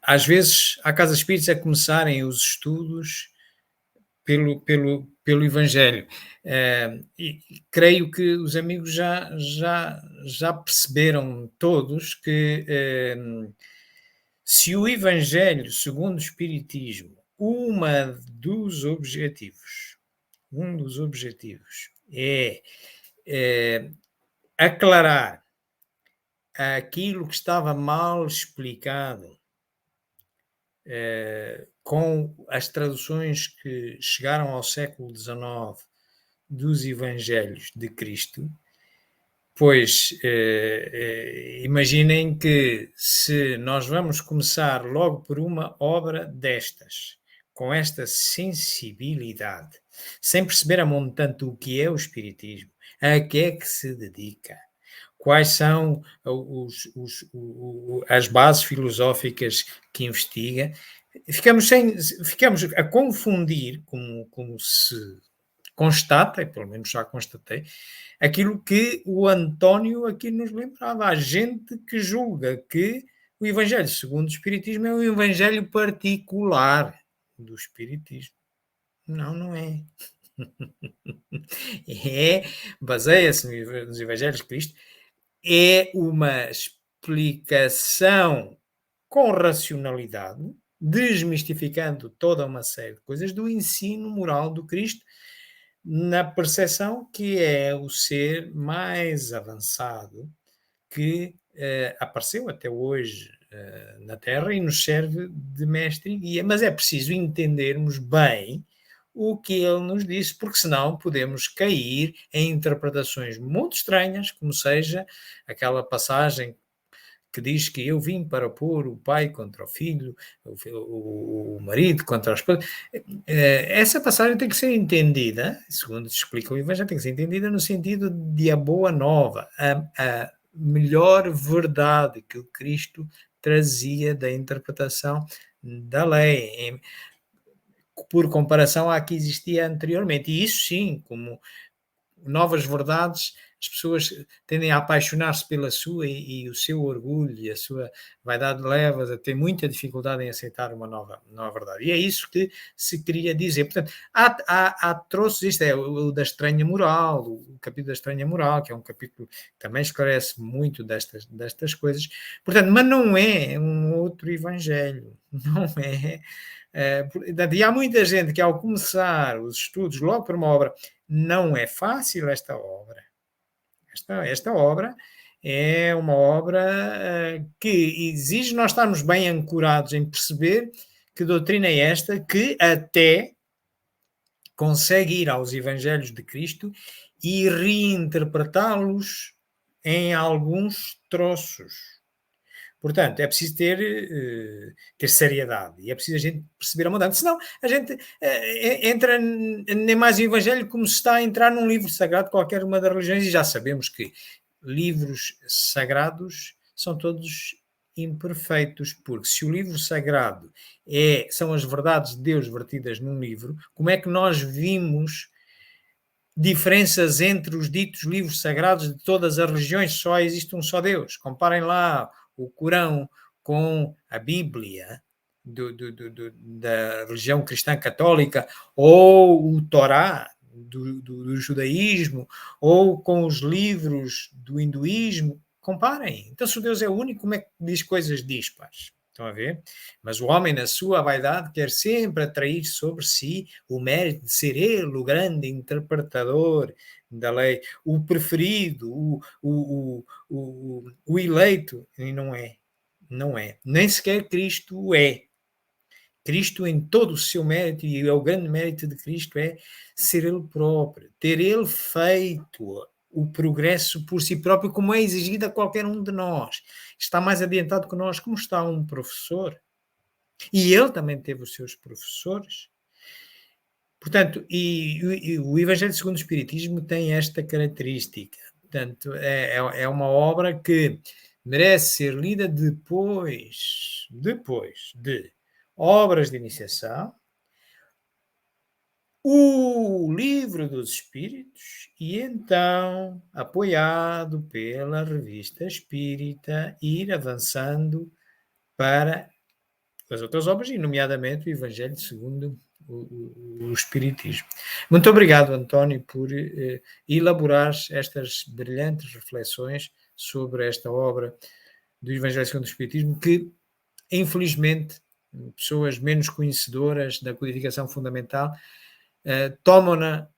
às vezes há casas espíritas a começarem os estudos pelo Evangelho. E creio que os amigos já perceberam todos que se o Evangelho, segundo o Espiritismo, um dos objetivos é aclarar aquilo que estava mal explicado com as traduções que chegaram ao século XIX dos Evangelhos de Cristo, pois imaginem que se nós vamos começar logo por uma obra destas, com esta sensibilidade, sem perceber a montante o que é o Espiritismo, a que é que se dedica, quais são as bases filosóficas que investiga, ficamos a confundir, como se constata, e pelo menos já constatei, aquilo que o António aqui nos lembrava. Há gente que julga que o Evangelho segundo o Espiritismo é um Evangelho particular do Espiritismo. Não é. Baseia-se nos Evangelhos de Cristo, é uma explicação com racionalidade, desmistificando toda uma série de coisas do ensino moral do Cristo, na percepção que é o ser mais avançado que apareceu até hoje na Terra e nos serve de mestre e guia. Mas é preciso entendermos bem o que ele nos disse, porque senão podemos cair em interpretações muito estranhas, como seja aquela passagem que diz que eu vim para pôr o pai contra o filho, o marido contra a esposa. Essa passagem tem que ser entendida, segundo se explica o Evangelho, tem que ser entendida no sentido de a boa nova, a melhor verdade que o Cristo trazia da interpretação da lei, por comparação à que existia anteriormente. E isso sim, como novas verdades As pessoas tendem a apaixonar-se pela sua e o seu orgulho e a sua vaidade leva-as a ter muita dificuldade em aceitar uma nova verdade. E é isso que se queria dizer. Portanto, há troços, isto é o da estranha moral, o capítulo da estranha moral, que é um capítulo que também esclarece muito destas coisas. Portanto, mas não é um outro evangelho, não é. E há muita gente que, ao começar os estudos logo por uma obra, não é fácil esta obra. Esta obra é uma obra que exige nós estarmos bem ancorados em perceber que doutrina é esta que até consegue ir aos Evangelhos de Cristo e reinterpretá-los em alguns troços. Portanto, é preciso ter seriedade e é preciso a gente perceber a mudança. Senão, a gente entra nem mais no Evangelho como se está a entrar num livro sagrado de qualquer uma das religiões, e já sabemos que livros sagrados são todos imperfeitos, porque se o livro sagrado são as verdades de Deus vertidas num livro, como é que nós vimos diferenças entre os ditos livros sagrados de todas as religiões? Só existe um só Deus. Comparem lá o Corão com a Bíblia da religião cristã católica, ou o Torá do judaísmo, ou com os livros do hinduísmo. Comparem. Então, se o Deus é único, como é que diz coisas dispares? Estão a ver? Mas o homem, na sua vaidade, quer sempre atrair sobre si o mérito de ser ele o grande interpretador da lei, o preferido, o eleito. E não é. Não é. Nem sequer Cristo é. Cristo, em todo o seu mérito, e o grande mérito de Cristo é ser ele próprio, ter ele feito o progresso por si próprio, como é exigido a qualquer um de nós. Está mais adiantado que nós, como está um professor. E ele também teve os seus professores. Portanto, e o Evangelho segundo o Espiritismo tem esta característica. Portanto, é uma obra que merece ser lida depois de obras de iniciação, o Livro dos Espíritos, e então, apoiado pela Revista Espírita, ir avançando para as outras obras, e nomeadamente o Evangelho segundo o Espiritismo. Muito obrigado, António, por elaborar estas brilhantes reflexões sobre esta obra do Evangelho segundo o Espiritismo, que, infelizmente, pessoas menos conhecedoras da codificação fundamental tomam-na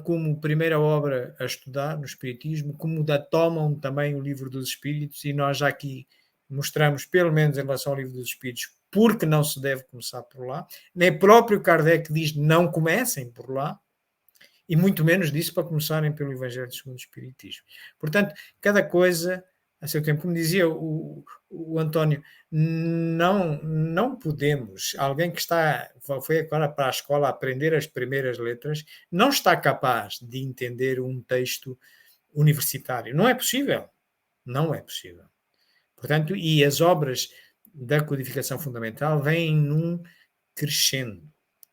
como primeira obra a estudar no Espiritismo, como tomam também o Livro dos Espíritos, e nós já aqui mostramos, pelo menos em relação ao Livro dos Espíritos, porque não se deve começar por lá. Nem próprio Kardec diz não comecem por lá, e muito menos disse para começarem pelo Evangelho segundo o Espiritismo. Portanto, cada coisa a seu tempo. Como dizia o António, não podemos, alguém que foi agora para a escola a aprender as primeiras letras, não está capaz de entender um texto universitário. Não é possível. Não é possível. Portanto, e as obras da codificação fundamental vêm num crescendo.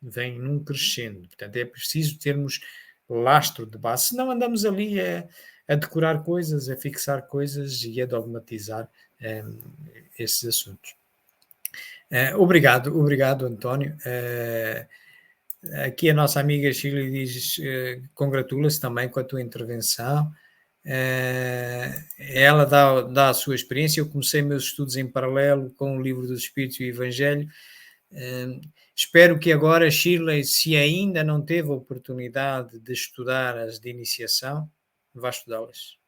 Portanto, é preciso termos lastro de base, senão andamos ali a decorar coisas, a fixar coisas e a dogmatizar esses assuntos. Obrigado, António. Aqui a nossa amiga Shirley diz, congratula-se também com a tua intervenção. Ela dá a sua experiência. Eu comecei meus estudos em paralelo com o Livro dos Espíritos e o Evangelho. Espero que agora, Shirley, se ainda não teve a oportunidade de estudar as de iniciação, vá estudá-las.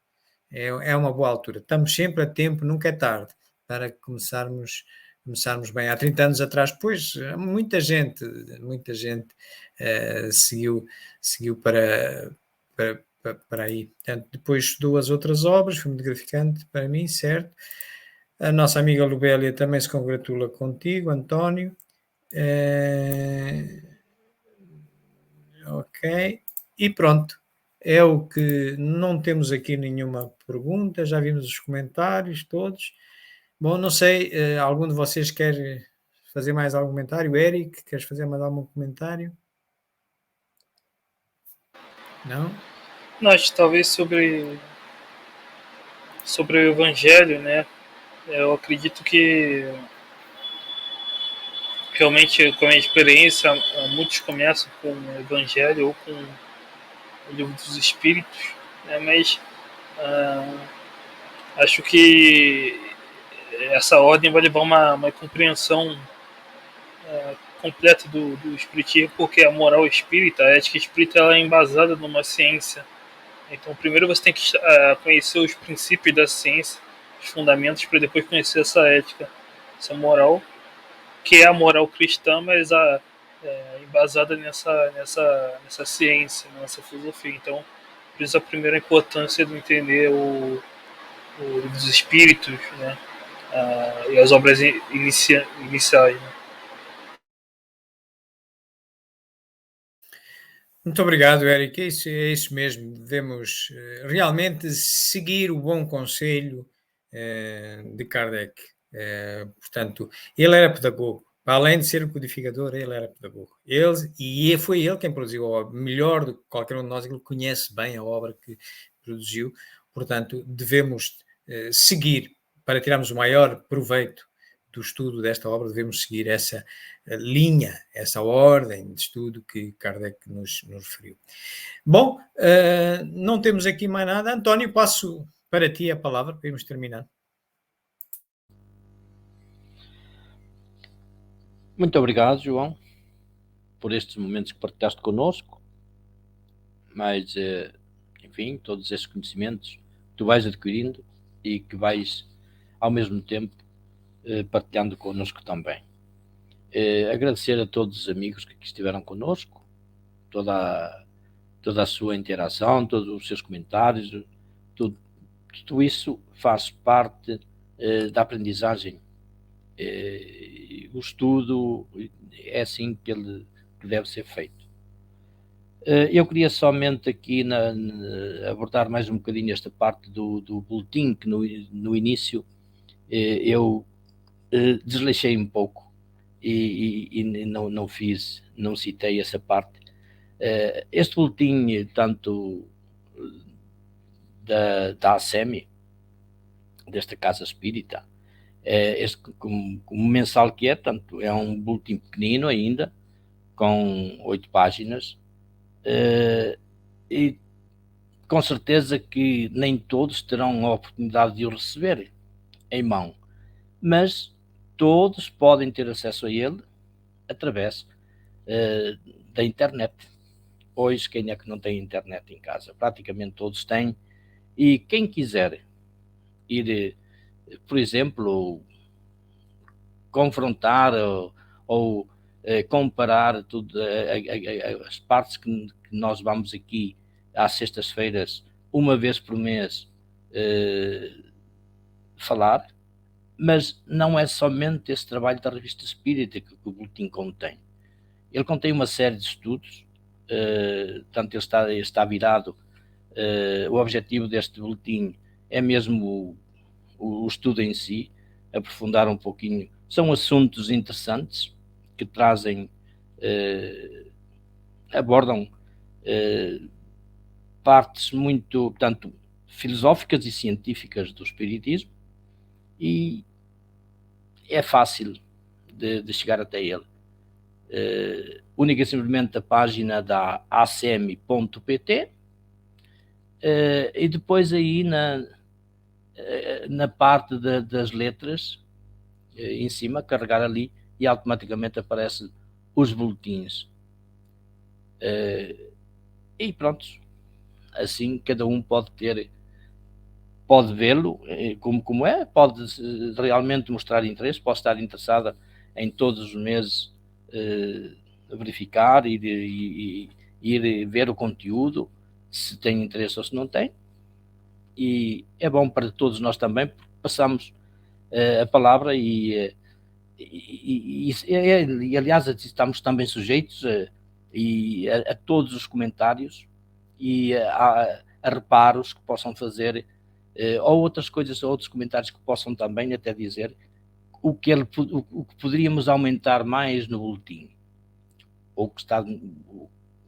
É uma boa altura. Estamos sempre a tempo, nunca é tarde, para começarmos bem. Há 30 anos atrás, pois, muita gente seguiu para aí. Portanto, depois estudou as outras obras, foi muito gratificante para mim, certo? A nossa amiga Lubélia também se congratula contigo, António. Ok, e pronto. É o que não temos aqui nenhuma pergunta, já vimos os comentários todos. Bom, não sei, algum de vocês quer fazer mais algum comentário? Eric, queres fazer mais algum comentário? Não? Nós, talvez sobre o Evangelho, né? Eu acredito que realmente, com a minha experiência, muitos começam com o Evangelho ou com o Livro dos Espíritos, né? Mas acho que essa ordem vai levar uma compreensão completa do Espiritismo, porque a moral espírita, a ética espírita, ela é embasada numa ciência. Então, primeiro você tem que conhecer os princípios da ciência, os fundamentos, para depois conhecer essa ética, essa moral, que é a moral cristã, mas embasada nessa ciência, nessa filosofia. Então, por isso a primeira importância de entender os espíritos, né? E as obras iniciais. Né? Muito obrigado, Eric. É isso mesmo. Devemos realmente seguir o bom conselho de Kardec. Portanto, ele era pedagogo. Para além de ser o codificador, ele era pedagogo. Foi ele quem produziu a obra. Melhor do que qualquer um de nós, ele conhece bem a obra que produziu. Portanto, devemos seguir, para tirarmos o maior proveito do estudo desta obra, devemos seguir essa linha, essa ordem de estudo que Kardec nos referiu. Bom, não temos aqui mais nada. António, passo para ti a palavra, para irmos terminar. Muito obrigado, João, por estes momentos que partilhaste connosco, mas, enfim, todos esses conhecimentos que tu vais adquirindo e que vais, ao mesmo tempo, partilhando connosco também. Agradecer a todos os amigos que aqui estiveram connosco, toda a sua interação, todos os seus comentários, tudo isso faz parte da aprendizagem. O estudo é assim que deve ser feito. Eu queria somente aqui abordar mais um bocadinho esta parte do boletim, que no início eu desleixei um pouco e não citei essa parte. Este boletim, tanto da ASEMI, desta Casa Espírita, como mensal que é, tanto é um boletim pequenino ainda, com 8 páginas, e com certeza que nem todos terão a oportunidade de o receber em mão, mas todos podem ter acesso a ele através da internet. Hoje, quem é que não tem internet em casa? Praticamente todos têm, e quem quiser ir, por exemplo, confrontar ou comparar tudo, as partes que nós vamos aqui às sextas-feiras, uma vez por mês, falar, mas não é somente esse trabalho da Revista Espírita que o boletim contém. Ele contém uma série de estudos, portanto ele está virado, o objetivo deste boletim é mesmo o estudo em si, aprofundar um pouquinho. São assuntos interessantes que trazem, abordam partes muito, portanto, filosóficas e científicas do espiritismo, e é fácil de chegar até ele. Única e simplesmente a página da acm.pt, e depois aí na parte das letras, em cima, carregar ali e automaticamente aparecem os boletins. E pronto, assim cada um pode vê-lo como é, pode realmente mostrar interesse, pode estar interessada em todos os meses verificar e ir ver o conteúdo, se tem interesse ou se não tem. E é bom para todos nós também, porque passamos a palavra e aliás estamos também sujeitos a todos os comentários e a reparos que possam fazer, ou outras coisas, outros comentários que possam também até dizer o que poderíamos aumentar mais no boletim, ou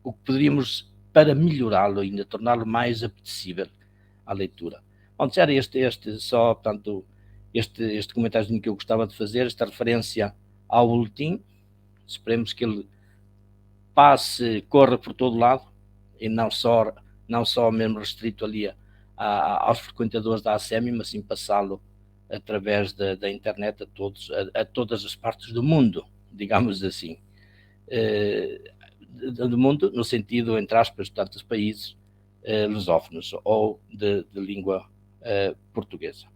o que poderíamos para melhorá-lo ainda, torná-lo mais apetecível à leitura. Bom, era só, portanto, este comentário que eu gostava de fazer, esta referência ao boletim. Esperemos que ele corra por todo lado e não só mesmo restrito ali aos frequentadores da ACEMI, mas sim passá-lo através da internet a todas as partes do mundo, digamos assim. Do mundo, no sentido, entre aspas, de tantos países lusófonos ou de língua portuguesa.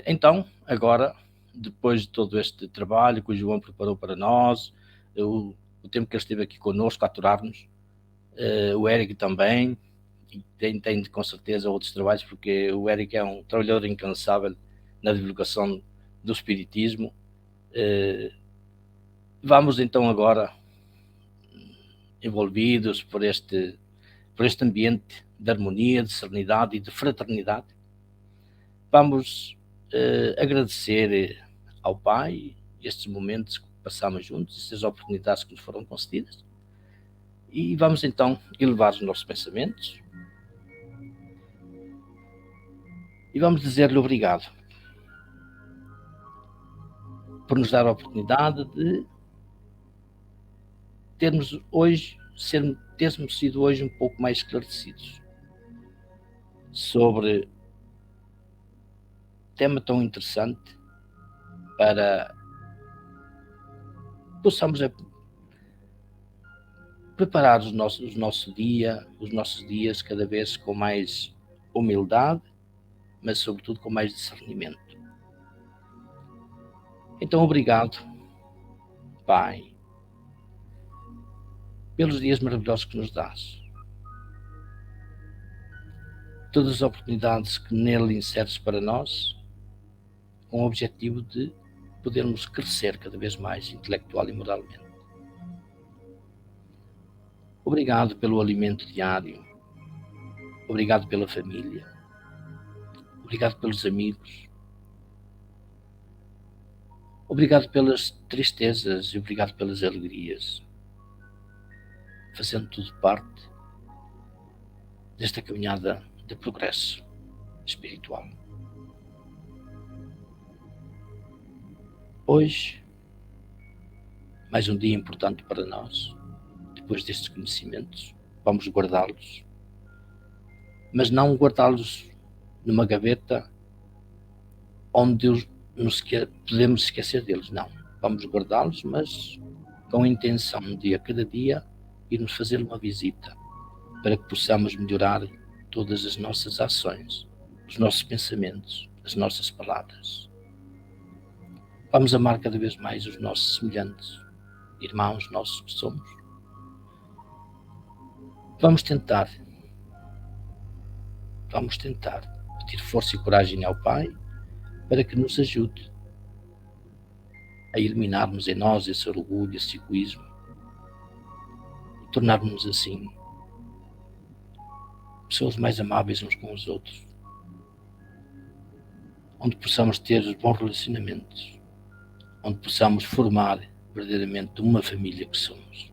Então, agora, depois de todo este trabalho que o João preparou para nós, o tempo que ele esteve aqui connosco a aturar-nos, o Éric também, e tem com certeza outros trabalhos, porque o Éric é um trabalhador incansável na divulgação do espiritismo. Vamos então agora, envolvidos por este ambiente de harmonia, de serenidade e de fraternidade, vamos agradecer ao Pai estes momentos que passamos juntos, estas oportunidades que nos foram concedidas, e vamos então elevar os nossos pensamentos e vamos dizer-lhe obrigado por nos dar a oportunidade de termos sido hoje um pouco mais esclarecidos sobre tema tão interessante, para possamos preparar os nossos dias cada vez com mais humildade, mas sobretudo com mais discernimento. Então, obrigado, Pai, pelos dias maravilhosos que nos dás, todas as oportunidades que nele inseres para nós, com o objetivo de podermos crescer cada vez mais intelectual e moralmente. Obrigado pelo alimento diário, obrigado pela família, obrigado pelos amigos, obrigado pelas tristezas e obrigado pelas alegrias, fazendo tudo parte desta caminhada de progresso espiritual. Hoje, mais um dia importante para nós. Depois destes conhecimentos, vamos guardá-los, mas não guardá-los numa gaveta onde podemos esquecer deles, não. Vamos guardá-los, mas com a intenção de a cada dia irmos fazer uma visita, para que possamos melhorar todas as nossas ações, os nossos pensamentos, as nossas palavras. Vamos amar cada vez mais os nossos semelhantes, irmãos nossos que somos. Vamos tentar pedir força e coragem ao Pai para que nos ajude a eliminarmos em nós esse orgulho, esse egoísmo, e tornarmos assim pessoas mais amáveis uns com os outros, onde possamos ter bons relacionamentos, onde possamos formar verdadeiramente uma família que somos.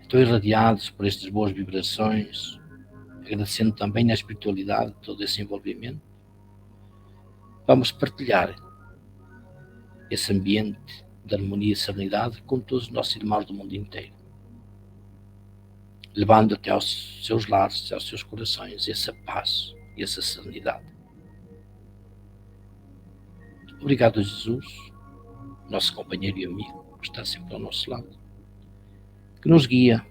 Estou irradiados por estas boas vibrações, agradecendo também na espiritualidade todo esse envolvimento. Vamos partilhar esse ambiente de harmonia e serenidade com todos os nossos irmãos do mundo inteiro, levando até aos seus lares, aos seus corações, essa paz e essa serenidade. Obrigado a Jesus, nosso companheiro e amigo, que está sempre ao nosso lado, que nos guia,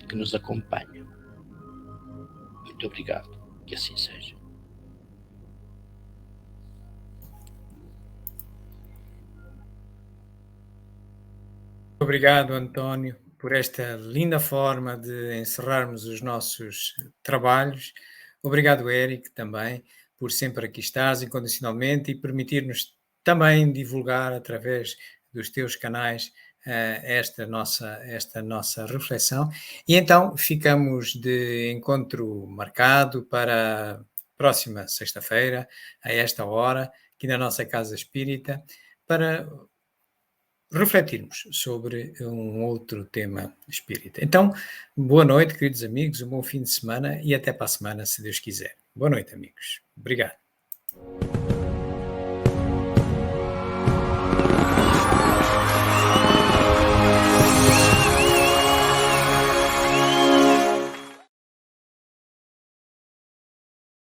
que nos acompanha. Muito obrigado, que assim seja. Obrigado, António, por esta linda forma de encerrarmos os nossos trabalhos. Obrigado, Éric, também, por sempre aqui estares incondicionalmente e permitir-nos também divulgar através dos teus canais esta nossa reflexão. E então ficamos de encontro marcado para a próxima sexta-feira, a esta hora, aqui na nossa Casa Espírita, para refletirmos sobre um outro tema espírita. Então, boa noite, queridos amigos, um bom fim de semana e até para a semana, se Deus quiser. Boa noite, amigos. Obrigado.